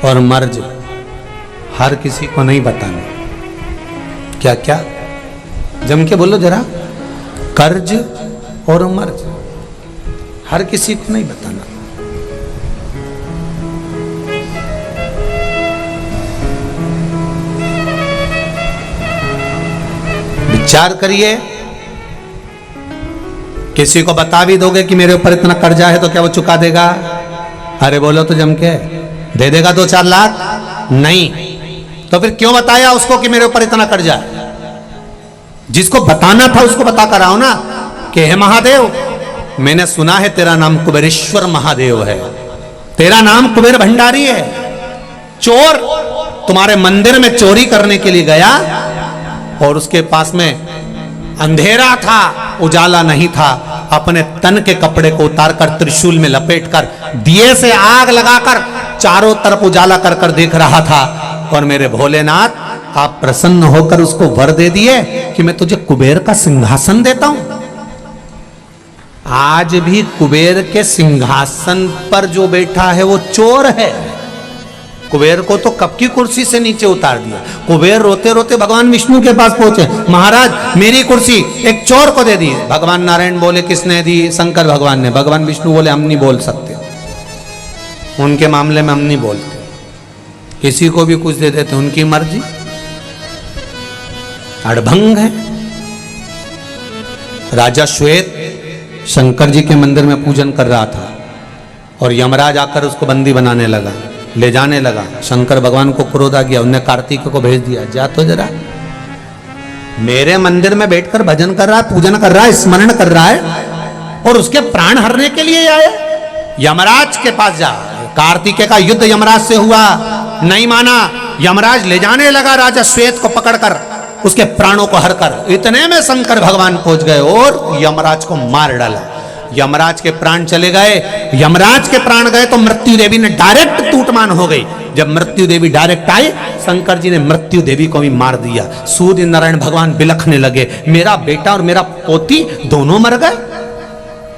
और मर्ज हर किसी को नहीं बताना। क्या क्या जम के बोलो जरा। कर्ज और मर्ज हर किसी को नहीं बताना। विचार करिए। किसी को बता भी दोगे कि मेरे ऊपर इतना कर्जा है, तो क्या वो चुका देगा? अरे बोलो तो जम के, दे देगा 2-4 लाख? नहीं। तो फिर क्यों बताया उसको कि मेरे ऊपर इतना कर्जा है? जिसको बताना था उसको बता कर आओ ना कि हे महादेव, मैंने सुना है तेरा नाम कुबेरेश्वर महादेव है, तेरा नाम कुबेर भंडारी है। चोर तुम्हारे मंदिर में चोरी करने के लिए गया और उसके पास में अंधेरा था, उजाला नहीं था। अपने तन के कपड़े को उतारकर त्रिशूल में लपेटकर दिए से आग लगाकर चारों तरफ उजाला कर कर देख रहा था। और मेरे भोलेनाथ, आप प्रसन्न होकर उसको वर दे दिए कि मैं तुझे कुबेर का सिंहासन देता हूं। आज भी कुबेर के सिंहासन पर जो बैठा है वो चोर है। कुबेर को तो कब की कुर्सी से नीचे उतार दिया। कुबेर रोते रोते भगवान विष्णु के पास पहुंचे, महाराज मेरी कुर्सी एक चोर को दे दी। भगवान नारायण बोले किसने दी? शंकर भगवान ने। भगवान विष्णु बोले हम नहीं बोल सकते, उनके मामले में हम नहीं बोलते, किसी को भी कुछ दे देते, उनकी मर्जी, अड़भंग है। राजा श्वेत शंकर जी के मंदिर में पूजन कर रहा था और यमराज आकर उसको बंदी बनाने लगा, ले जाने लगा। शंकर भगवान को क्रोध आ गया, उन्होंने कार्तिक को भेज दिया, जा तो जरा, मेरे मंदिर में बैठकर भजन कर रहा है, पूजन कर रहा है, स्मरण कर रहा है और उसके प्राण हरने के लिए आया, यमराज के पास जा। कार्तिकेय का युद्ध यमराज से हुआ, नहीं माना, यमराज ले जाने लगा राजा श्वेत को पकड़कर, उसके प्राणों को हरकर। इतने में शंकर भगवान पहुंच गए और यमराज को मार डाला। यमराज के प्राण चले गए। यमराज के प्राण गए तो मृत्यु देवी ने डायरेक्ट टूटमान हो गई। जब मृत्यु देवी डायरेक्ट आई, शंकर जी ने मृत्यु देवी को भी मार दिया। सूर्य नारायण भगवान बिलखने लगे, मेरा बेटा और मेरा पोती दोनों मर गए,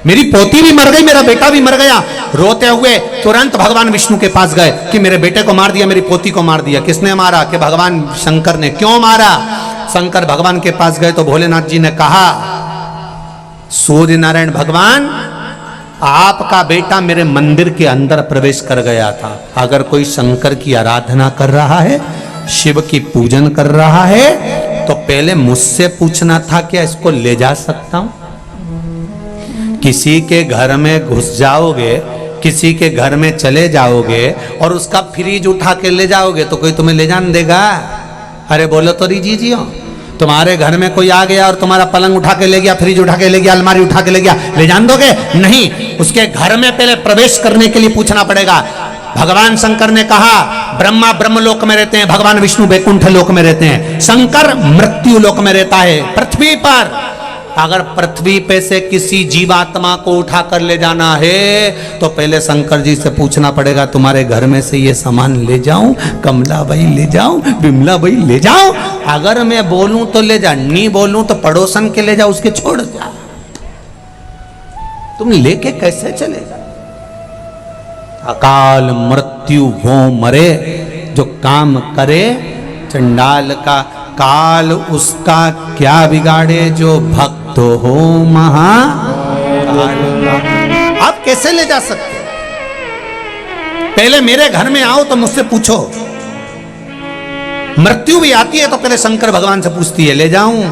मेरी पोती भी मर गई, मेरा बेटा भी मर गया। रोते हुए तुरंत भगवान विष्णु के पास गए कि मेरे बेटे को मार दिया, मेरी पोती को मार दिया। किसने मारा? कि भगवान शंकर ने। क्यों मारा? शंकर भगवान के पास गए तो भोलेनाथ जी ने कहा, सूर्य नारायण भगवान, आपका बेटा मेरे मंदिर के अंदर प्रवेश कर गया था। अगर कोई शंकर की आराधना कर रहा है, शिव की पूजन कर रहा है, तो पहले मुझसे पूछना था क्या इसको ले जा सकता हूं? किसी के घर में घुस जाओगे, किसी के घर में चले जाओगे और उसका फ्रिज उठा के ले जाओगे तो कोई तुम्हें ले जाने देगा? अरे बोलो तो रीजी जी हो, तुम्हारे घर में कोई आ गया और तुम्हारा पलंग उठा के ले गया, फ्रिज उठा के ले गया, अलमारी उठा के ले गया, ले जान दोगे? नहीं, उसके घर में पहले प्रवेश करने के लिए पूछना पड़ेगा। भगवान शंकर ने कहा, ब्रह्मा ब्रह्मलोक में रहते हैं, भगवान विष्णु वैकुंठ लोक में रहते हैं, शंकर मृत्यु लोक में रहता है पृथ्वी पर। अगर पृथ्वी पे से किसी जीवात्मा को उठा कर ले जाना है तो पहले शंकर जी से पूछना पड़ेगा, तुम्हारे घर में से ये सामान ले जाऊं, कमला भाई ले जाऊं, बिमला भाई ले जाऊं? अगर मैं बोलूं तो ले जा, नहीं बोलूं तो पड़ोसन के ले जा, उसके छोड़ जा। तुम लेके कैसे चलेगा? अकाल मृत्यु वो मरे जो काम करे, चंडाल का काल उसका क्या बिगाड़े, जो भक्त हो महाकाल। आप कैसे ले जा सकते? पहले मेरे घर में आओ तो मुझसे पूछो। मृत्यु भी आती है तो पहले शंकर भगवान से पूछती है, ले जाऊं?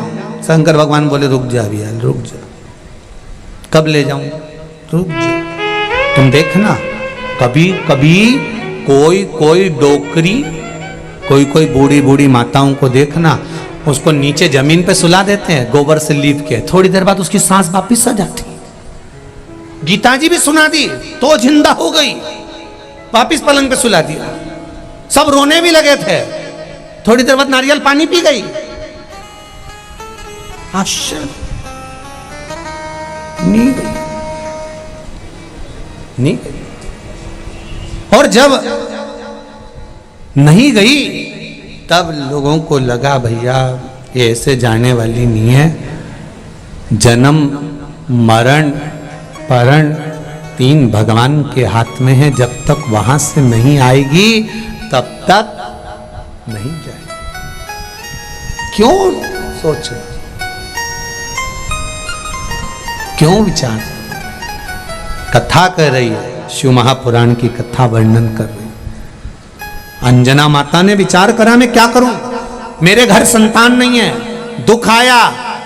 शंकर भगवान बोले रुक जा भैया, रुक जा। कब ले जाऊं? रुक जा। तुम देखना, कभी कभी कोई डोकरी, कोई बूढ़ी बूढ़ी माताओं को देखना, उसको नीचे जमीन पे सुला देते हैं गोबर से लीप के, थोड़ी देर बाद उसकी सांस वापिस आ जाती। गीता जी भी सुना दी तो जिंदा हो गई, वापिस पलंग पे सुला दिया। सब रोने भी लगे थे, थोड़ी देर बाद नारियल पानी पी गई। आश्चर्य, नहीं गई, नहीं गई। और जब नहीं गई तब लोगों को लगा भैया ये ऐसे जाने वाली नहीं है, जन्म मरण परण तीन भगवान के हाथ में है, जब तक वहां से नहीं आएगी तब तक नहीं जाएगी। क्यों सोच, क्यों विचार? कथा कर रही है, शिव महापुराण की कथा वर्णन कर रही है। अंजना माता ने विचार करा, मैं क्या करूं, मेरे घर संतान नहीं है, दुख आया।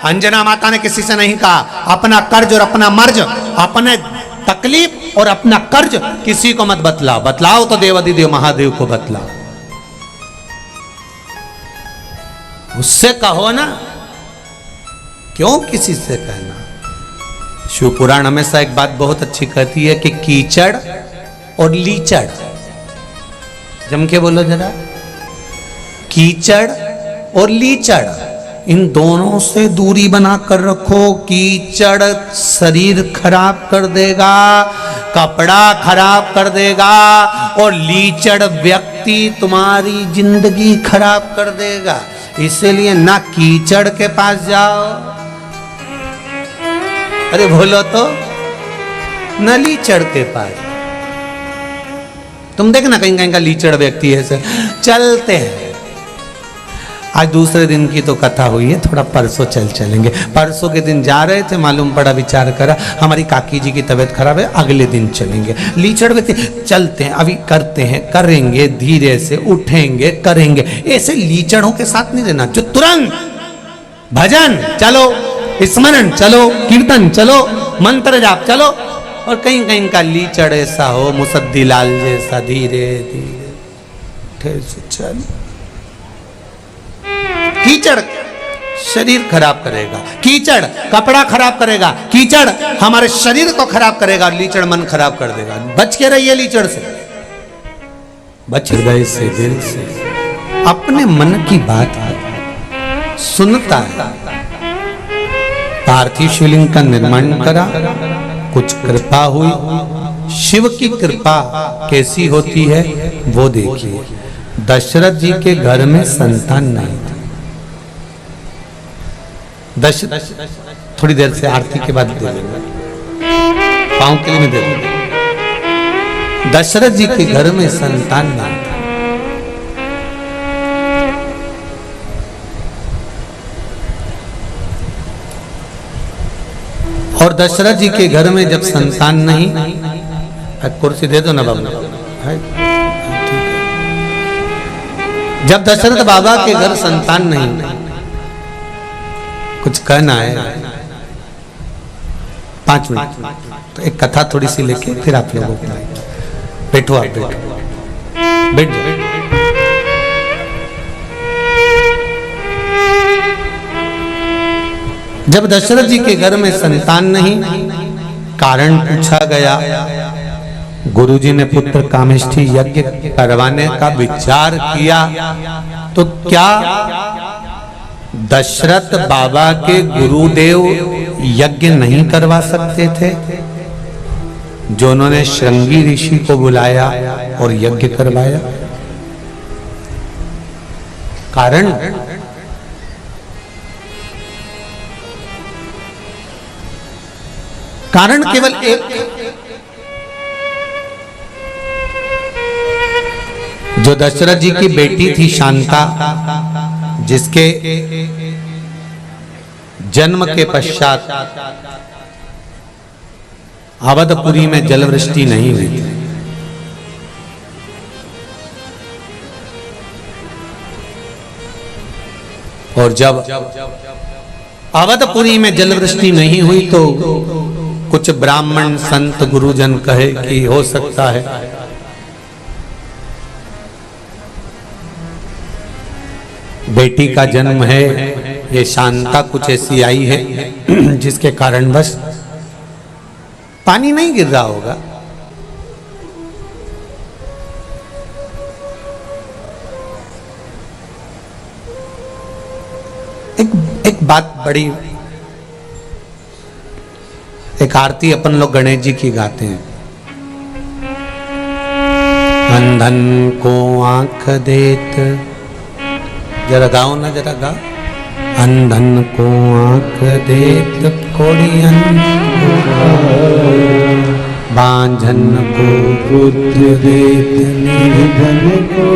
अंजना माता ने किसी से नहीं कहा, अपना कर्ज और अपना मर्ज, अपने तकलीफ और अपना कर्ज किसी को मत बतलाओ, बतलाओ तो देवाधिदेव महादेव को बतलाओ, उससे कहो ना, क्यों किसी से कहना। शिव पुराण हमेशा एक बात बहुत अच्छी कहती है कि कीचड़ और लीचड़, जम के बोलो जरा, कीचड़ और लीचड़, इन दोनों से दूरी बना कर रखो। कीचड़ शरीर खराब कर देगा, कपड़ा खराब कर देगा, और लीचड़ व्यक्ति तुम्हारी जिंदगी खराब कर देगा। इसीलिए ना कीचड़ के पास जाओ, अरे बोलो तो, न लीचड़ के पास। तुम देखना कहीं कहीं का लीचड़ व्यक्ति है सर, चलते हैं। आज दूसरे दिन की तो कथा हुई है, थोड़ा परसों चलेंगे। परसों के दिन जा रहे थे, मालूम पड़ा, विचार करा हमारी काकी जी की तबीयत खराब है, अगले दिन चलेंगे। लीचड़ व्यक्ति चलते हैं, अभी करते हैं, करेंगे, धीरे से उठेंगे, करेंगे। ऐसे लीचड़ों के साथ नहीं रहना, जो तुरंत भजन चलो, स्मरण चलो, कीर्तन चलो, मंत्र जाप चलो। और कहीं कहीं का लीचड़ ऐसा हो मुसद्दी लाल जैसा, धीरे धीरे उठे से चल। कीचड़ शरीर खराब करेगा, कीचड़ कपड़ा खराब करेगा, कीचड़ हमारे शरीर को खराब करेगा, लीचड़ मन खराब कर देगा। बच के रहिए लीचड़ से, बच गए से दिल से अपने मन की बात सुनता है। पार्थिव शिवलिंग का निर्माण करा, कुछ कृपा हुई। शिव की कृपा कैसी होती है वो देखिए। दशरथ जी के घर में संतान नहीं थी। थोड़ी देर से आरती के बाद दे देंगे, पाँव के लिए मैं दे दूंगा। दशरथ जी के घर में संतान नहीं था। और दशरथ जी के घर में जब संतान नहीं, कुर्सी दे दो ना बाबू, जब दशरथ बाबा के घर संतान नहीं, कुछ कहना है 5 मिनट, तो एक कथा थोड़ी सी लेके फिर आप लोगों को बैठो, आप बैठो, बैठ जाओ। जब दशरथ जी के घर में संतान नहीं, कारण पूछा गया। गुरुजी ने पुत्र कामेष्ठी यज्ञ करवाने का विचार किया, तो क्या दशरथ बाबा के गुरुदेव यज्ञ नहीं करवा सकते थे? जो उन्होंने श्रृंगी ऋषि को बुलाया और यज्ञ करवाया। कारण केवल एक, जो दशरथ जी की बेटी थी शांता, जिसके जन्म के पश्चात अवधपुरी में जलवृष्टि नहीं हुई थी। और जब अवधपुरी में जलवृष्टि नहीं हुई तो कुछ ब्राह्मण संत गुरुजन कहे कि हो सकता है बेटी का जन्म है, ये शांता कुछ ऐसी आई है जिसके कारण बस पानी नहीं गिर रहा होगा। एक बात बड़ी, एक आरती अपन लोग गणेश जी की गाते हैं। अंधन को आंख देत, जरा गाओ ना, जरा गाओ। अंधन को आंख देत कोड़ियन, बांझन को पुत्र देत निर्धन को।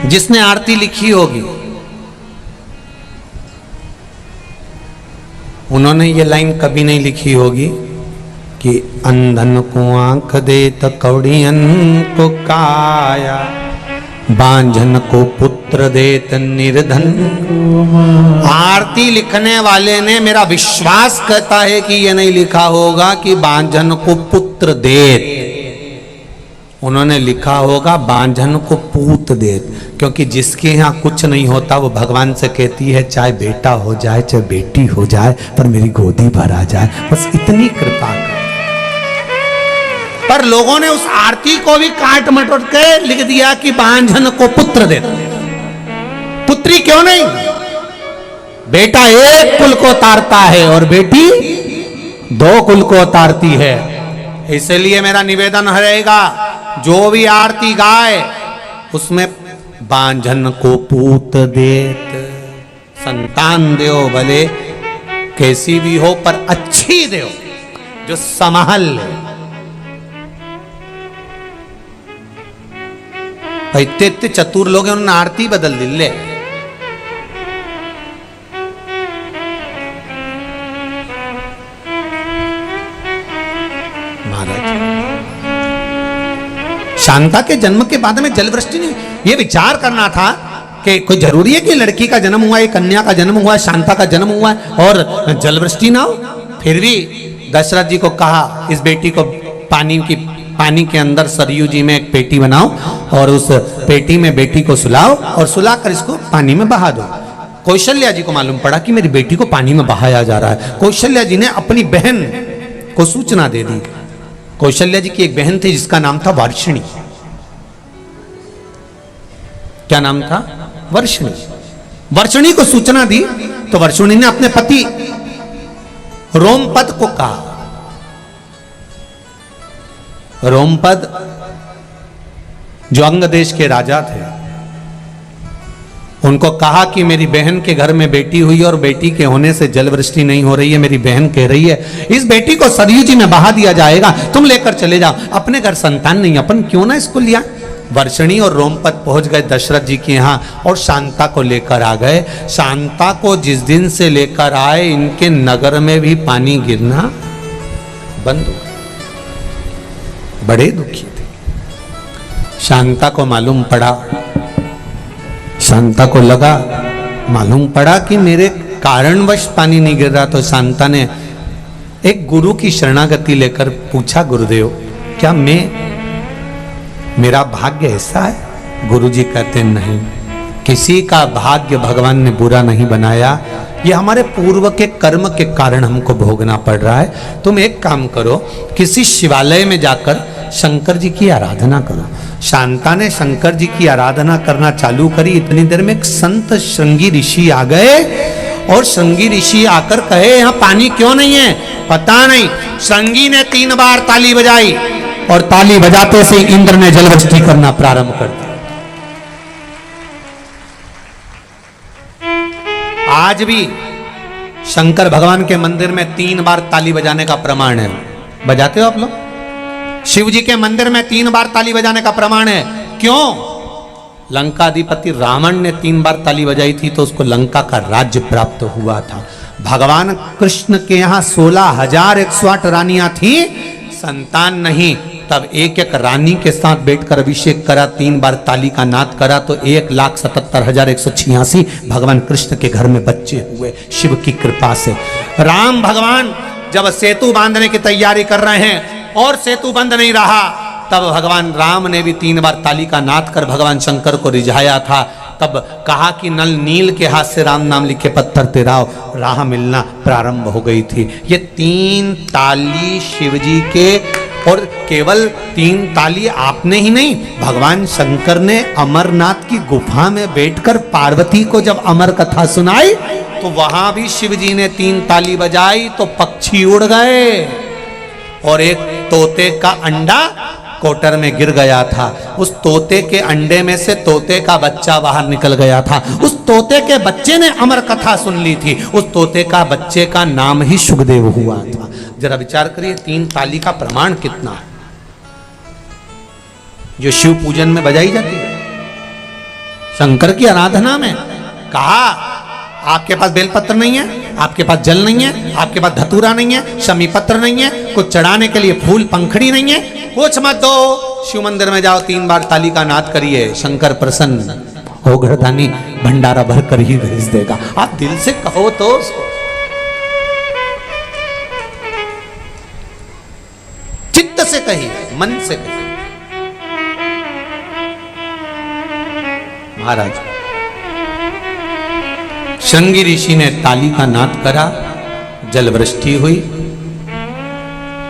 जिसने आरती लिखी होगी उन्होंने ये लाइन कभी नहीं लिखी होगी कि अंधन को आंख देत कौड़ियन को काया, बांझन को पुत्र देत निर्धन। आरती लिखने वाले ने, मेरा विश्वास कहता है कि ये नहीं लिखा होगा कि बांझन को पुत्र देत, उन्होंने लिखा होगा बांझन को पूत देत। क्योंकि जिसके यहाँ कुछ नहीं होता वो भगवान से कहती है चाहे बेटा हो जाए चाहे बेटी हो जाए पर मेरी गोदी भर आ जाए, बस इतनी कृपा कर। पर लोगों ने उस आरती को भी काट मटोट के लिख दिया कि बांझन को पुत्र दे। पुत्री क्यों नहीं? बेटा एक कुल को तारता है और बेटी 2 कुल को तारती है। इसलिए मेरा निवेदन रहेगा, जो भी आरती गाए उसमें बांझन को पूत देत, संतान दो, भले कैसी भी हो पर अच्छी दो, जो संभाल ले। इतने इतने चतुर लोग हैं, उन्होंने आरती बदल दी ले। महाराज शांता के जन्म के बाद में जल वृष्टि नहीं, ये विचार करना था कि कोई जरूरी है कि लड़की का जन्म हुआ है, कन्या का जन्म हुआ है, शांता का जन्म हुआ है और जल वृष्टि ना हो। फिर भी दशरथ जी को कहा इस बेटी को पानी के अंदर सरयू जी में एक पेटी बनाओ और उस पेटी में बेटी को सुलाओ और सुलाकर इसको पानी में बहा दो। कौशल्या जी को मालूम पड़ा कि मेरी बेटी को पानी में बहाया जा रहा है। कौशल्या जी ने अपनी बहन को सूचना दे दी। कौशल्या जी की एक बहन थी जिसका नाम था वर्षिणी। क्या नाम था? वर्षिणी। वर्षिणी को सूचना दी तो वर्षिणी ने अपने पति रोमपद को कहा। रोमपद जो अंग देश के राजा थे, उनको कहा कि मेरी बहन के घर में बेटी हुई और बेटी के होने से जल वृष्टि नहीं हो रही है। मेरी बहन कह रही है इस बेटी को सरयू जी में बहा दिया जाएगा, तुम लेकर चले जाओ। अपने घर संतान नहीं, अपन क्यों ना इसको लिया। वर्षिणी और रोमपद पहुंच गए दशरथ जी के यहाँ और शांता को लेकर आ गए। शांता को जिस दिन से लेकर आए इनके नगर में भी पानी गिरना बंद हो गया। बड़े दुखी थे। शांता को मालूम पड़ा, शांता को लगा, मालूम पड़ा कि मेरे कारणवश पानी नहीं गिर रहा। तो शांता ने एक गुरु की शरणागति लेकर पूछा, गुरुदेव क्या मेरा भाग्य ऐसा है? गुरुजी कहते नहीं, किसी का भाग्य भगवान ने बुरा नहीं बनाया, ये हमारे पूर्व के कर्म के कारण हमको भोगना पड़ रहा है। तुम एक काम करो, किसी शिवालय में जाकर शंकर जी की आराधना करो। शांता ने शंकर जी की आराधना करना चालू करी। इतनी देर में एक संत श्रृंगी ऋषि आ गए और श्रृंगी ऋषि आकर कहे यहाँ पानी क्यों नहीं है? पता नहीं। श्रृंगी ने 3 बार ताली बजाई और ताली बजाते से इंद्र ने जलवृष्टि करना प्रारंभ कर दिया। आज भी शंकर भगवान के मंदिर में 3 बार ताली बजाने का प्रमाण है। बजाते हो आप लोग? शिव जी के मंदिर में 3 बार ताली बजाने का प्रमाण है। क्यों? लंकाधिपति रावण ने 3 बार ताली बजाई थी तो उसको लंका का राज्य प्राप्त हुआ था। भगवान कृष्ण के यहाँ 16,108 रानियां थी, संतान नहीं। तब एक एक रानी के साथ बैठकर अभिषेक करा, 3 बार ताली का नाद करा तो 1,77,186 भगवान कृष्ण के घर में बच्चे हुए शिव की कृपा से। राम भगवान जब सेतु बांधने की तैयारी कर रहे हैं और सेतु बंद नहीं रहा, तब भगवान राम ने भी 3 बार ताली का नाद कर भगवान शंकर को रिझाया था। तब कहा कि नल नील के हाथ से राम नाम लिखे पत्थर तेराव, राह मिलना प्रारंभ हो गई थी। ये 3 ताली शिवजी के, और केवल 3 ताली आपने ही नहीं, भगवान शंकर ने अमरनाथ की गुफा में बैठकर पार्वती को जब अमर कथा सुनाई तो वहां भी शिवजी ने 3 ताली बजाई तो पक्षी उड़ गए और एक तोते का अंडा कोटर में गिर गया था। उस तोते के अंडे में से तोते का बच्चा बाहर निकल गया था। उस तोते के बच्चे ने अमर कथा सुन ली थी। उस तोते का बच्चे का नाम ही शुकदेव हुआ था। जरा विचार करिए 3 ताली का प्रमाण कितना है जो शिव पूजन में बजाई जाती है। शंकर की आराधना में कहा आपके पास बेलपत्र नहीं है, आपके पास जल नहीं है, आपके पास धतूरा नहीं है, शमी पत्र नहीं है, कुछ चढ़ाने के लिए फूल पंखड़ी नहीं है, कुछ मत दो, शिव मंदिर में जाओ 3 बार ताली का नाद करिए, शंकर प्रसन्न हो, घरदानी भंडारा भर कर ही भेज देगा। आप दिल से कहो तो उसको, चित्त से कहिए, मन से कहिए। महाराज श्रृंगी ऋषि ने ताली का नाद करा, जल वृष्टि हुई।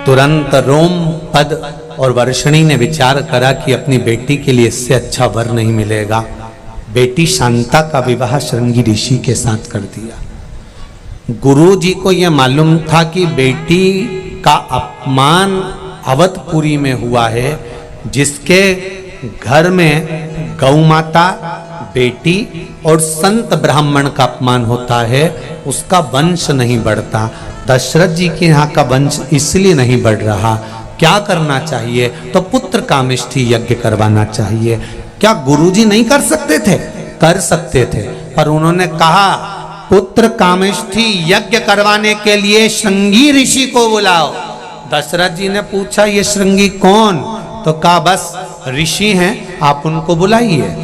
तुरंत रोम पद और वर्षिणी ने विचार करा कि अपनी बेटी के लिए इससे अच्छा वर नहीं मिलेगा। बेटी शांता का विवाह श्रृंगी ऋषि के साथ कर दिया। गुरु जी को यह मालूम था कि बेटी का अपमान अवधपुरी में हुआ है, जिसके घर में गौ माता, बेटी और संत ब्राह्मण का अपमान होता है, उसका वंश नहीं बढ़ता। दशरथ जी के यहाँ का वंश इसलिए नहीं बढ़ रहा। क्या करना चाहिए? तो पुत्र कामेष्ठी यज्ञ करवाना चाहिए। क्या गुरुजी नहीं कर सकते थे? कर सकते थे, पर उन्होंने कहा पुत्र कामेष्ठी यज्ञ करवाने के लिए श्रृंगी ऋषि को बुलाओ। दशरथ जी ने पूछा ये श्रृंगी कौन? तो कहा बस ऋषि हैं, आप उनको बुलाइए।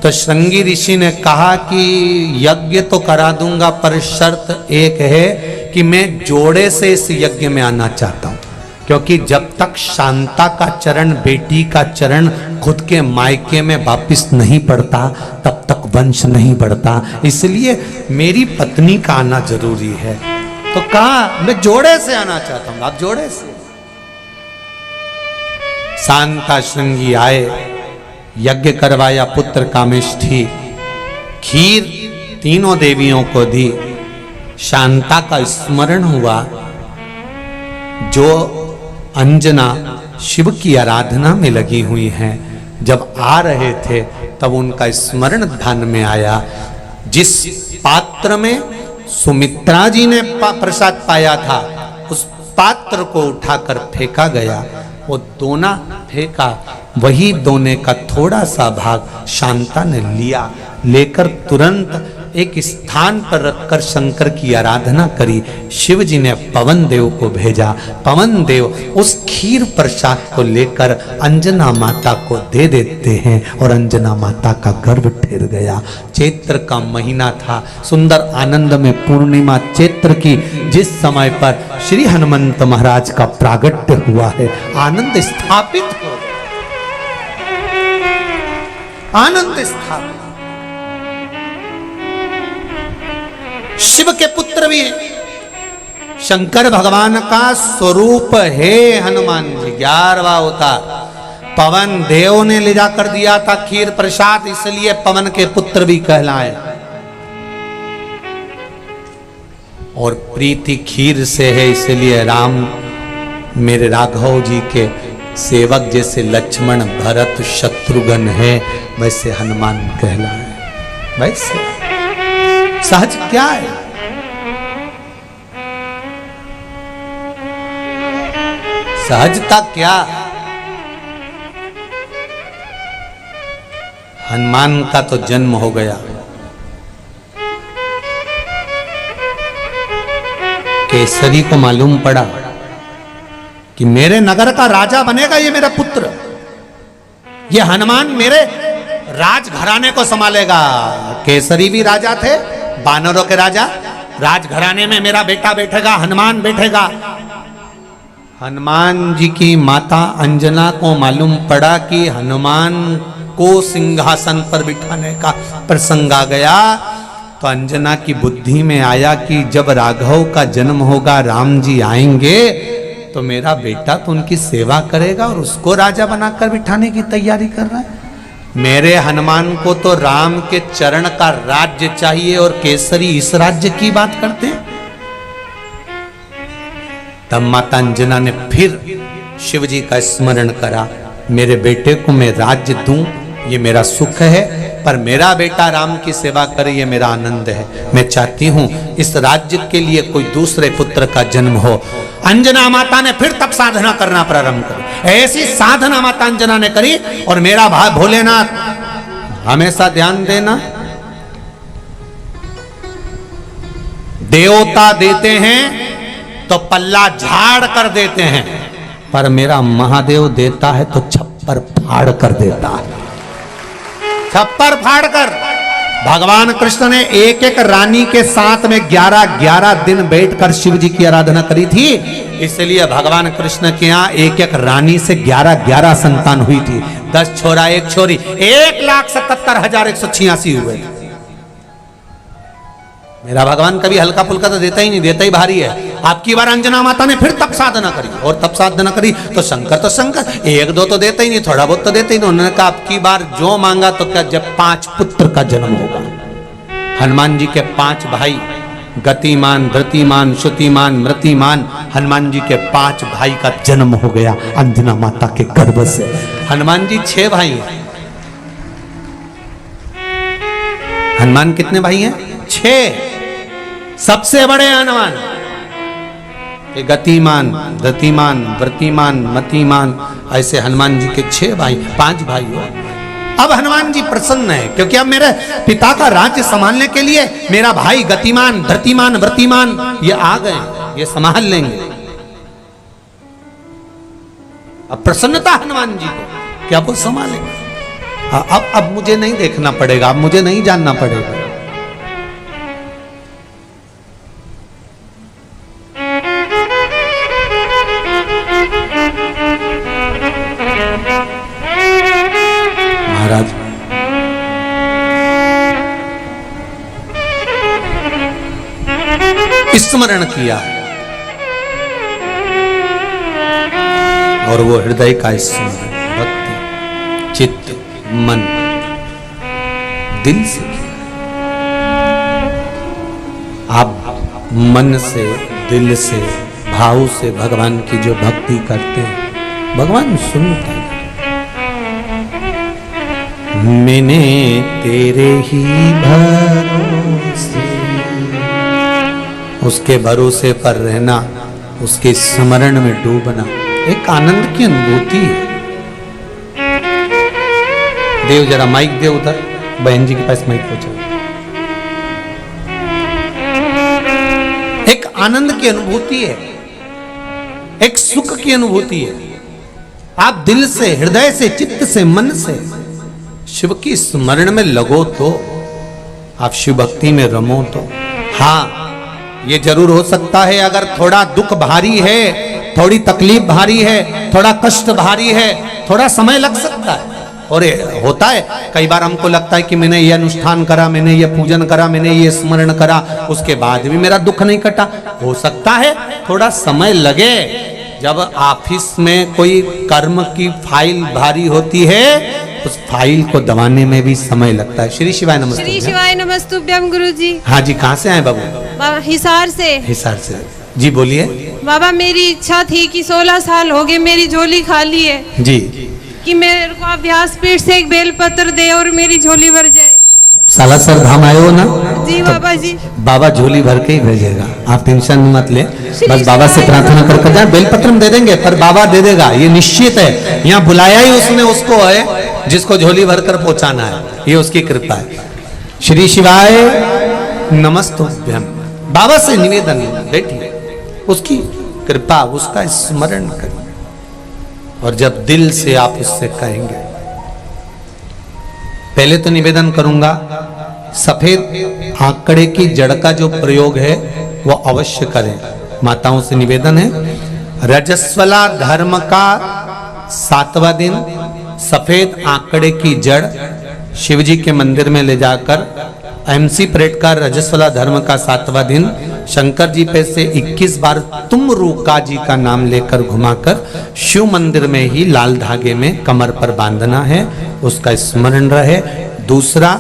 तो श्रृंगी ऋषि ने कहा कि यज्ञ तो करा दूंगा, पर शर्त एक है कि मैं जोड़े से इस यज्ञ में आना चाहता हूं, क्योंकि जब तक शांता का चरण, बेटी का चरण खुद के मायके में वापिस नहीं पड़ता तब तक वंश नहीं बढ़ता, इसलिए मेरी पत्नी का आना जरूरी है। तो कहा मैं जोड़े से आना चाहता हूं, आप जोड़े से। शांता श्रृंगी आए, यज्ञ करवाया, पुत्र कामेष्ठी, खीर तीनों देवियों को दी। शांता का स्मरण हुआ, जो अंजना शिव की आराधना में लगी हुई हैं। जब आ रहे थे तब उनका स्मरण ध्यान में आया, जिस पात्र में सुमित्रा जी ने प्रसाद पाया था उस पात्र को उठाकर फेंका गया। वो दोना फेंका, वही दोने का थोड़ा सा भाग शांता ने लिया, लेकर तुरंत एक स्थान पर रखकर शंकर की आराधना करी। शिव जी ने पवन देव को भेजा, पवन देव उस खीर प्रसाद को लेकर अंजना माता को दे देते हैं और अंजना माता का गर्भ ठहर गया। चैत्र का महीना था, सुंदर आनंद में पूर्णिमा चैत्र की, जिस समय पर श्री हनुमंत महाराज का प्रागट्य हुआ है, आनंद स्थापित हो, आनंद स्थापित। शिव के पुत्र भी हैं, शंकर भगवान का स्वरूप है हनुमान जी। 11वां अवतार पवन देव ने ले जाकर दिया था खीर प्रसाद, इसलिए पवन के पुत्र भी कहलाए। और प्रीति खीर से है, इसलिए राम मेरे राघव जी के सेवक जैसे लक्ष्मण भरत शत्रुघ्न है, वैसे हनुमान कहलाए। वैसे सहज क्या है? सहजता क्या? हनुमान का तो जन्म हो गया, केसरी को मालूम पड़ा कि मेरे नगर का राजा बनेगा ये मेरा पुत्र, ये हनुमान मेरे राजघराने को संभालेगा। केसरी भी राजा थे, बानरों के राजा, राजघराने में मेरा बेटा बैठेगा, हनुमान बैठेगा। हनुमान जी की माता अंजना को मालूम पड़ा कि हनुमान को सिंहासन पर बिठाने का प्रसंग आ गया, तो अंजना की बुद्धि में आया कि जब राघव का जन्म होगा, राम जी आएंगे, तो मेरा बेटा तो उनकी सेवा करेगा और उसको राजा बनाकर बिठाने की तैयारी कर रहा है। मेरे हनुमान को तो राम के चरण का राज्य चाहिए और केसरी इस राज्य की बात करते हैं। तब माता अंजना ने फिर शिव जी का स्मरण करा, मेरे बेटे को मैं राज्य दूं, ये मेरा सुख है, पर मेरा बेटा राम की सेवा करे, ये मेरा आनंद है। मैं चाहती हूं इस राज्य के लिए कोई दूसरे पुत्र का जन्म हो। अंजना माता ने फिर तप साधना करना प्रारंभ करी। ऐसी साधना माता अंजना ने करी। और मेरा भाई भोलेनाथ, हमेशा ध्यान देना, देवता देते हैं तो पल्ला झाड़ कर देते हैं, पर मेरा महादेव देता है तो छप्पर फाड़ कर देता है। छप्पर फाड़ कर। भगवान कृष्ण ने एक एक रानी के साथ में 11-11 दिन बैठकर शिव जी की आराधना करी थी, इसलिए भगवान कृष्ण के यहाँ एक एक रानी से 11-11 संतान हुई थी। 10 छोरा 1 छोरी, 1,77,186 हुए। मेरा भगवान कभी हल्का फुल्का तो देता ही नहीं, देता ही भारी है। आपकी बार अंजना माता ने फिर तप साधना करी, और तप साधना करी तो शंकर 1-2 तो देता ही नहीं, थोड़ा बहुत तो देते ही नहीं। उन्होंने कहा आपकी बार जो मांगा तो क्या, जब 5 पुत्र का जन्म होगा। हनुमान जी के 5 भाई, गतिमान, धृतिमान, श्रुतिमान, मृतिमान, हनुमान जी के 5 भाई का जन्म हो गया अंजना माता के गर्भ से। हनुमान जी 6 भाई हैं। हनुमान कितने भाई हैं? 6। सबसे बड़े हनुमान, गतिमान, धृतिमान, वृतिमान, मतिमान, ऐसे हनुमान जी के 6 भाई, 5 भाई हो। अब हनुमान जी प्रसन्न है, क्योंकि अब मेरे पिता का राज्य संभालने के लिए मेरा भाई गतिमान, धृतिमान, व्रतिमान ये आ गए, ये संभाल लेंगे। अब प्रसन्नता हनुमान जी को, क्या वो संभालेंगे। अब मुझे नहीं देखना पड़ेगा, अब मुझे नहीं जानना पड़ेगा। महाराज स्मरण किया और वो हृदय का स्मरण, भक्ति, चित्त, मन, दिल से किया। आप मन से, दिल से, भाव से भगवान की जो भक्ति करते हैं, भगवान सुनते हैं। मैंने तेरे ही भरोसे, उसके भरोसे पर रहना, उसके स्मरण में डूबना एक आनंद की अनुभूति है। देव जरा माइक दे उधर, बहन जी के पास माइक पहुंचा। एक आनंद की अनुभूति है, एक सुख की अनुभूति है। आप दिल से, हृदय से, चित्त से, मन से शिव की स्मरण में लगो तो, आप शिव भक्ति में रमो तो। हाँ, ये जरूर हो सकता है अगर थोड़ा दुख भारी है, थोड़ी तकलीफ भारी है, थोड़ा कष्ट भारी है, थोड़ा समय लग सकता है। और होता है कई बार हमको लगता है कि मैंने ये अनुष्ठान करा, मैंने ये पूजन करा, मैंने ये स्मरण करा, उसके बाद भी मेरा दुख नहीं कटा। हो सकता है थोड़ा समय लगे। जब ऑफिस में कोई कर्म की फाइल भारी होती है, उस फाइल को दबाने में भी समय लगता है। श्री शिवाय नमस्ते। श्री शिवाय नमस्तुभ्यम गुरुजी। हाँ जी, कहाँ से आए बाबू? हिसार से। हिसार से जी, बोलिए। बाबा मेरी इच्छा थी कि 16 साल हो गए मेरी झोली खाली है जी, कि मेरे को व्यासपीठ से एक बेलपत्र दे और मेरी झोली भर जाए। सालासर धाम आए हो ना? जी तो बाबा जी। बाबा झोली भर के ही भेजेगा, आप टेंशन मत ले। बस बाबा से प्रार्थना कर जाए, बेलपत्र में दे देंगे पर बाबा दे देगा, ये निश्चित है। यहाँ बुलाया ही उसने उसको है जिसको झोली भर कर पहुंचाना है, ये उसकी कृपा है। श्री शिवाय नमस्तुभ्यम। बाबा से निवेदन, बैठिए, उसकी कृपा, उसका स्मरण करिए। और जब दिल से आप उससे कहेंगे, पहले तो निवेदन करूंगा, सफेद आंकड़े की जड़ का जो प्रयोग है वो अवश्य करें। माताओं से निवेदन है, रजस्वला धर्म का 7वां दिन सफेद आंकड़े की जड़ शिवजी के मंदिर में ले जाकर MC परेड का रजस्वला धर्म का 7वां दिन शंकर जी पे से 21 बार तुम रूका जी का नाम लेकर घुमाकर शिव मंदिर में ही लाल धागे में कमर पर बांधना है, उसका स्मरण रहे। दूसरा,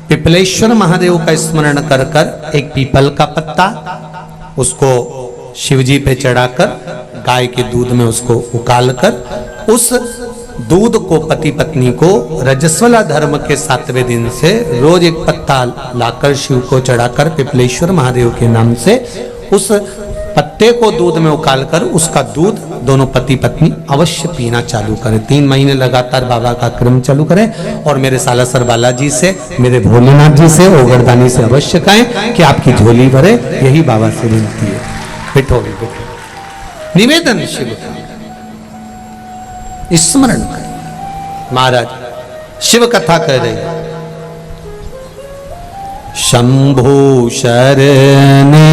पिपलेश्वर महादेव का स्मरण कर कर एक पीपल का पत्ता उसको शिवजी पे चढ़ाकर गाय के दूध में उसको उकाल कर उस दूध को पति पत्नी को रजस्वला धर्म के 7वें दिन से रोज एक पत्ता लाकर शिव को चढ़ाकर पिपलेश्वर महादेव के नाम से उस पत्ते को दूध में उकालकर उसका दूध दोनों पति पत्नी अवश्य पीना चालू करें। 3 महीने लगातार बाबा का क्रम चालू करें। और मेरे सालासर बालाजी से, मेरे भोलेनाथ जी से, ओगरदानी से अवश्य कहें कि आपकी झोली भरे, यही बाबा से विनती है। बैठो, निवेदन शिव का स्मरण करें। महाराज शिव कथा कह रहे हैं, शंभु शरणे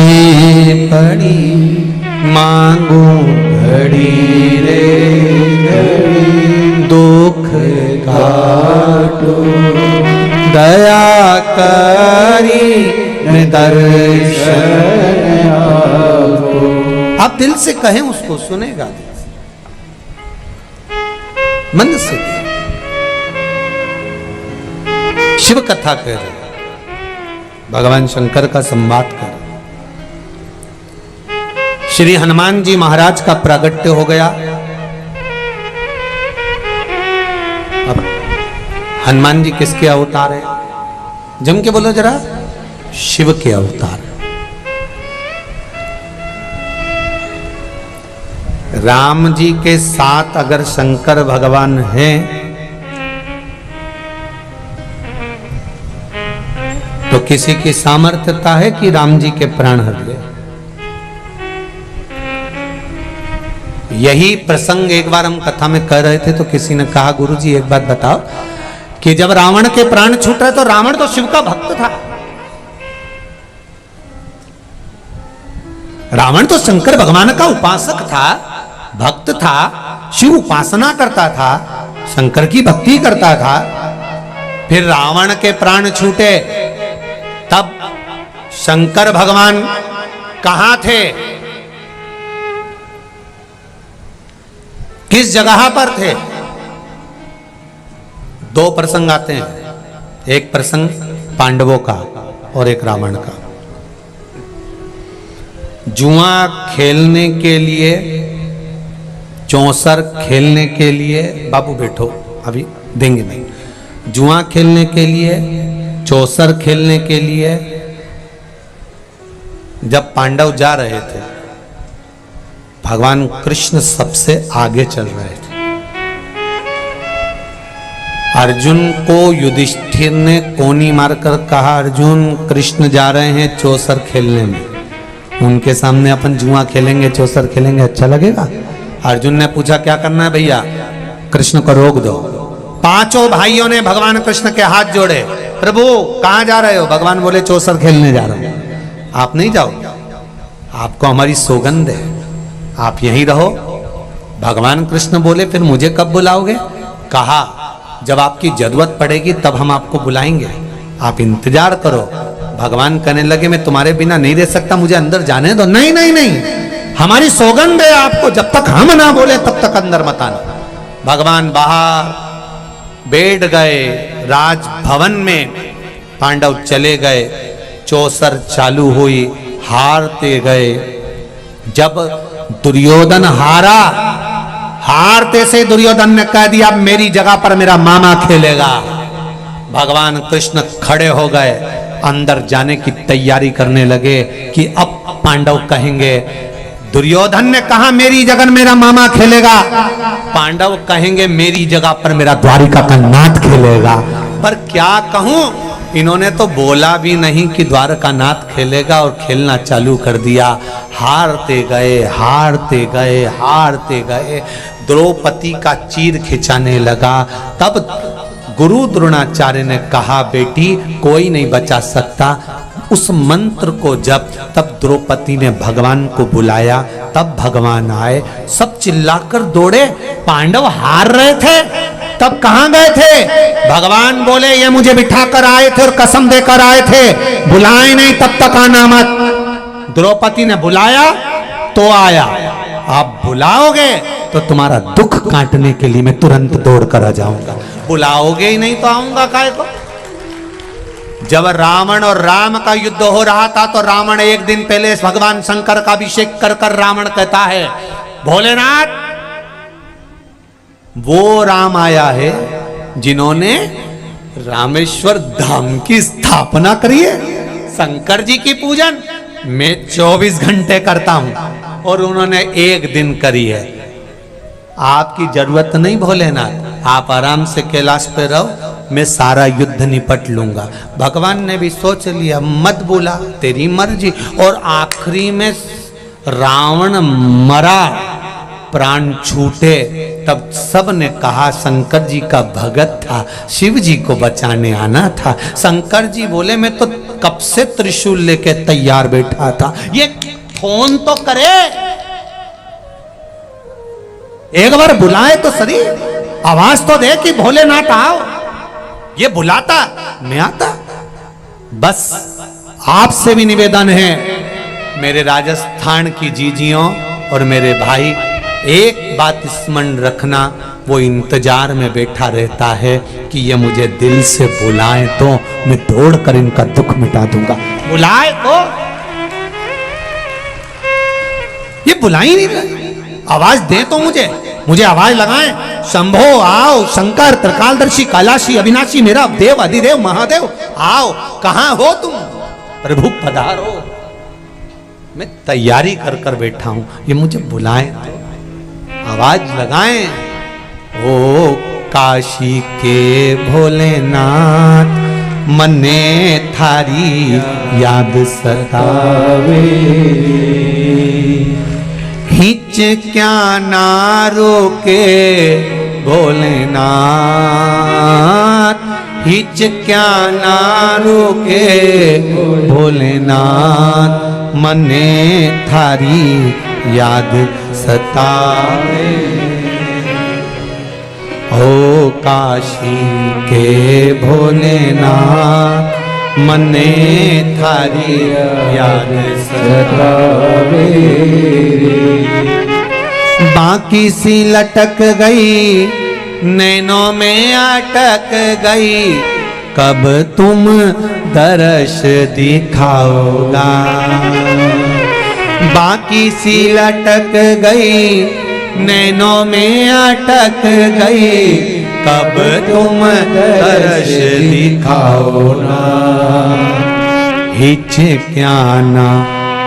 पड़ी मांगू घड़ी रे घड़ी, दुख काटो दया करी दर्शन आपको। आप दिल से कहें, उसको सुनेगा। मन से शिव कथा कह रहे, भगवान शंकर का संवाद कर। श्री हनुमान जी महाराज का प्रागट्य हो गया। अब हनुमान जी किसके अवतार है? जम के बोलो जरा, शिव के अवतार। राम जी के साथ अगर शंकर भगवान हैं किसी की सामर्थ्यता है कि राम जी के प्राण हर ले। यही प्रसंग एक बार हम कथा में कर रहे थे तो किसी ने कहा, गुरुजी एक बात बताओ कि जब रावण के प्राण छूट रहे तो रावण तो शिव का भक्त था, रावण तो शंकर भगवान का उपासक था, भक्त था, शिव उपासना करता था, शंकर की भक्ति करता था। फिर रावण के प्राण छूटे तब शंकर भगवान कहां थे, किस जगह पर थे? दो प्रसंग आते हैं, एक प्रसंग पांडवों का और एक रावण का। जुआ खेलने के लिए, चौसर खेलने के लिए, बाबू बैठो अभी देंगे नहीं, जुआ खेलने के लिए, चौसर खेलने के लिए जब पांडव जा रहे थे, भगवान कृष्ण सबसे आगे चल रहे थे। अर्जुन को युधिष्ठिर ने कोनी मारकर कहा, अर्जुन कृष्ण जा रहे हैं चौसर खेलने में, उनके सामने अपन जुआ खेलेंगे, चौसर खेलेंगे, अच्छा लगेगा? अर्जुन ने पूछा क्या करना है भैया? कृष्ण को रोक दो। पांचों भाइयों ने भगवान कृष्ण के हाथ जोड़े, प्रभु कहां जा रहे हो? भगवान बोले चौसर खेलने जा रहे हो। आप नहीं जाओ, आपको हमारी सौगंध है, आप यहीं रहो। भगवान कृष्ण बोले फिर मुझे कब बुलाओगे? कहा जब आपकी जरूरत पड़ेगी तब हम आपको बुलाएंगे, आप इंतजार करो। भगवान कहने लगे मैं तुम्हारे बिना नहीं रह सकता, मुझे अंदर जाने दो। नहीं नहीं नहीं, हमारी सौगंध है आपको, जब तक हम ना बोले तब तक अंदर मत आना। भगवान बाहर बैठ गए राजभवन में, पांडव चले गए, चौसर चालू हुई, हारते गए। जब दुर्योधन हारा, हारते से दुर्योधन ने कह दिया अब मेरी जगह पर मेरा मामा खेलेगा। भगवान कृष्ण खड़े हो गए, अंदर जाने की तैयारी करने लगे कि अब पांडव कहेंगे, दुर्योधन ने कहा मेरी जगह मेरा मामा खेलेगा, पांडव कहेंगे मेरी जगह पर मेरा द्वारिका का नाथ खेलेगा। पर क्या कहूं, इन्होंने तो बोला भी नहीं कि द्वारका नाथ खेलेगा और खेलना चालू कर दिया। हारते गए, हारते गए, हारते गए, द्रौपदी का चीर खिंचाने लगा। तब गुरु द्रोणाचार्य ने कहा बेटी कोई नहीं बचा सकता, उस मंत्र को जब, तब द्रौपदी ने भगवान को बुलाया, तब भगवान आए। सब चिल्लाकर दौड़े, पांडव हार रहे थे तब कहां गए थे? भगवान बोले ये मुझे बिठाकर आए थे और कसम देकर आए थे, बुलाए नहीं तब तक आना मत। द्रौपदी ने बुलाया तो आया, आप बुलाओगे तो तुम्हारा दुख काटने के लिए मैं तुरंत दौड़ कर आ जाऊंगा, बुलाओगे ही नहीं तो आऊंगा काहे को? जब रावण और राम का युद्ध हो रहा था तो रावण एक दिन पहले भगवान शंकर का अभिषेक कर कर रावण कहता है भोलेनाथ, वो राम आया है जिन्होंने रामेश्वर धाम की स्थापना करी है, शंकर जी की पूजन मैं 24 घंटे करता हूं और उन्होंने एक दिन करी है। आपकी जरूरत नहीं भोलेनाथ, आप आराम से कैलाश पे रहो, मैं सारा युद्ध निपट लूंगा। भगवान ने भी सोच लिया मत बुला, तेरी मर्जी। और आखिरी में रावण मरा, प्राण छूटे, तब सब ने कहा शंकर जी का भगत था, शिव जी को बचाने आना था। शंकर जी बोले मैं तो कब से त्रिशूल लेके तैयार बैठा था, ये फोन तो करे, एक बार बुलाए तो सही, आवाज तो दे कि भोलेनाथ आओ। ये बुलाता नहीं आता। बस आपसे भी निवेदन है मेरे राजस्थान की जीजियों और मेरे भाई, एक बात स्मरण रखना, वो इंतजार में बैठा रहता है कि ये मुझे दिल से बुलाए तो मैं दौड़कर इनका दुख मिटा दूंगा। बुलाए तो ये बुला ही नहीं रहे, आवाज दे तो मुझे आवाज लगाएं, शंभो आओ, शंकर त्रिकालदर्शी कैलाशी अविनाशी मेरा देव अधिदेव महादेव आओ, कहां हो तुम, प्रभु पधारो। मैं तैयारी कर कर बैठा हूं, ये मुझे बुलाएं तो आवाज लगाएं। ओ काशी के भोलेनाथ, मने थारी याद सतावे। हिच क्या ना रोके भोलेनाथ, हिच क्या ना रोके भोलेनाथ, मने थारी याद सतावे। ओ काशी के भोलेनाथ, मने थारी याद सतावे। बाकी सी लटक गई नैनों में अटक गई, कब तुम दर्श दिखाओगा। बाकी सी लटक गई नैनों में अटक गई, कब तुम दर्श दिखाओगा। हिच क्या ना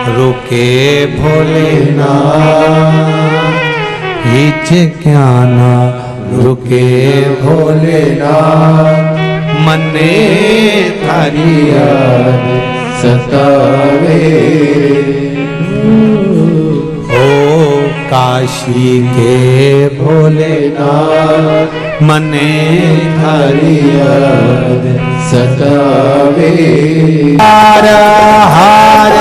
रुके भोलेनाथ, हिच क्या ना रुके भोलेनाथ, मने थारी याद सतावे। ओ काशी के भोलेनाथ, मने थारी याद सतावे। हार हार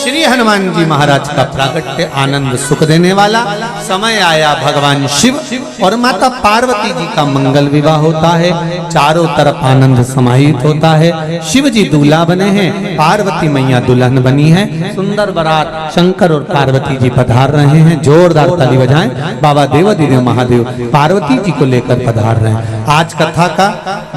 श्री हनुमान जी महाराज का प्रागट्य आनंद सुख देने वाला समय आया। भगवान शिव और माता पार्वती जी का मंगल विवाह होता है। चारों तरफ आनंद समाहित होता है। शिव जी दूल्हा बने हैं, पार्वती मैया दुल्हन बनी है। सुंदर बारात शंकर और पार्वती जी पधार रहे हैं। जोरदार ताली बजाएं। बाबा देवाधिदेव महादेव पार्वती जी को लेकर पधार रहे हैं। आज कथा का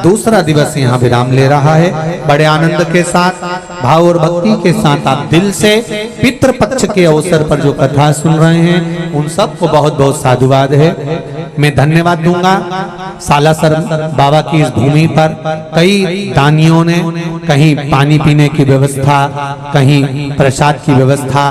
दूसरा दिवस यहाँ विराम ले रहा है। बड़े आनंद के साथ, भाव और भक्ति के साथ आप दिल से पितृपक्ष के अवसर पर जो कथा सुन रहे हैं, उन सबको बहुत बहुत साधुवाद है। मैं धन्यवाद दूंगा सालासर बाबा की इस भूमि पर कई दानियों ने कहीं पानी पीने की व्यवस्था, कहीं प्रसाद की व्यवस्था,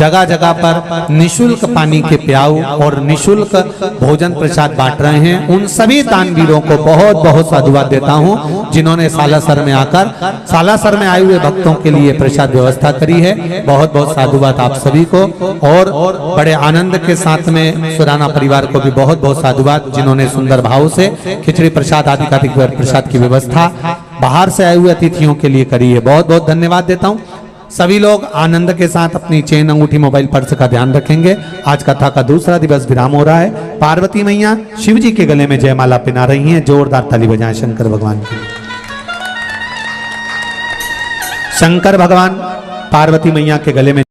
जगह जगह पर निशुल्क पानी के प्याऊ और निशुल्क भोजन प्रसाद बांट रहे हैं। उन सभी दानवीरों को बहुत बहुत साधुवाद देता हूं, जिन्होंने सालासर में आकर सालासर में आए हुए भक्तों के लिए प्रसाद व्यवस्था करी है। बहुत बहुत साधुवाद आप सभी को। और बड़े आनंद के साथ में सुराना परिवार को भी बहुत बहुत साधुवाद, जिन्होंने सुंदर भाव से खिचड़ी प्रसाद आदि का प्रसाद की व्यवस्था बाहर से आए हुए अतिथियों के लिए करी है। बहुत बहुत धन्यवाद देता हूं। सभी लोग आनंद के साथ अपनी चेन, अंगूठी, मोबाइल, पर्स का ध्यान रखेंगे। आज कथा का दूसरा दिवस विराम हो रहा है। पार्वती मैया शिव जी के गले में जयमाला पहना रही हैं। जोरदार ताली बजाएं शंकर भगवान की। शंकर भगवान पार्वती मैया के गले में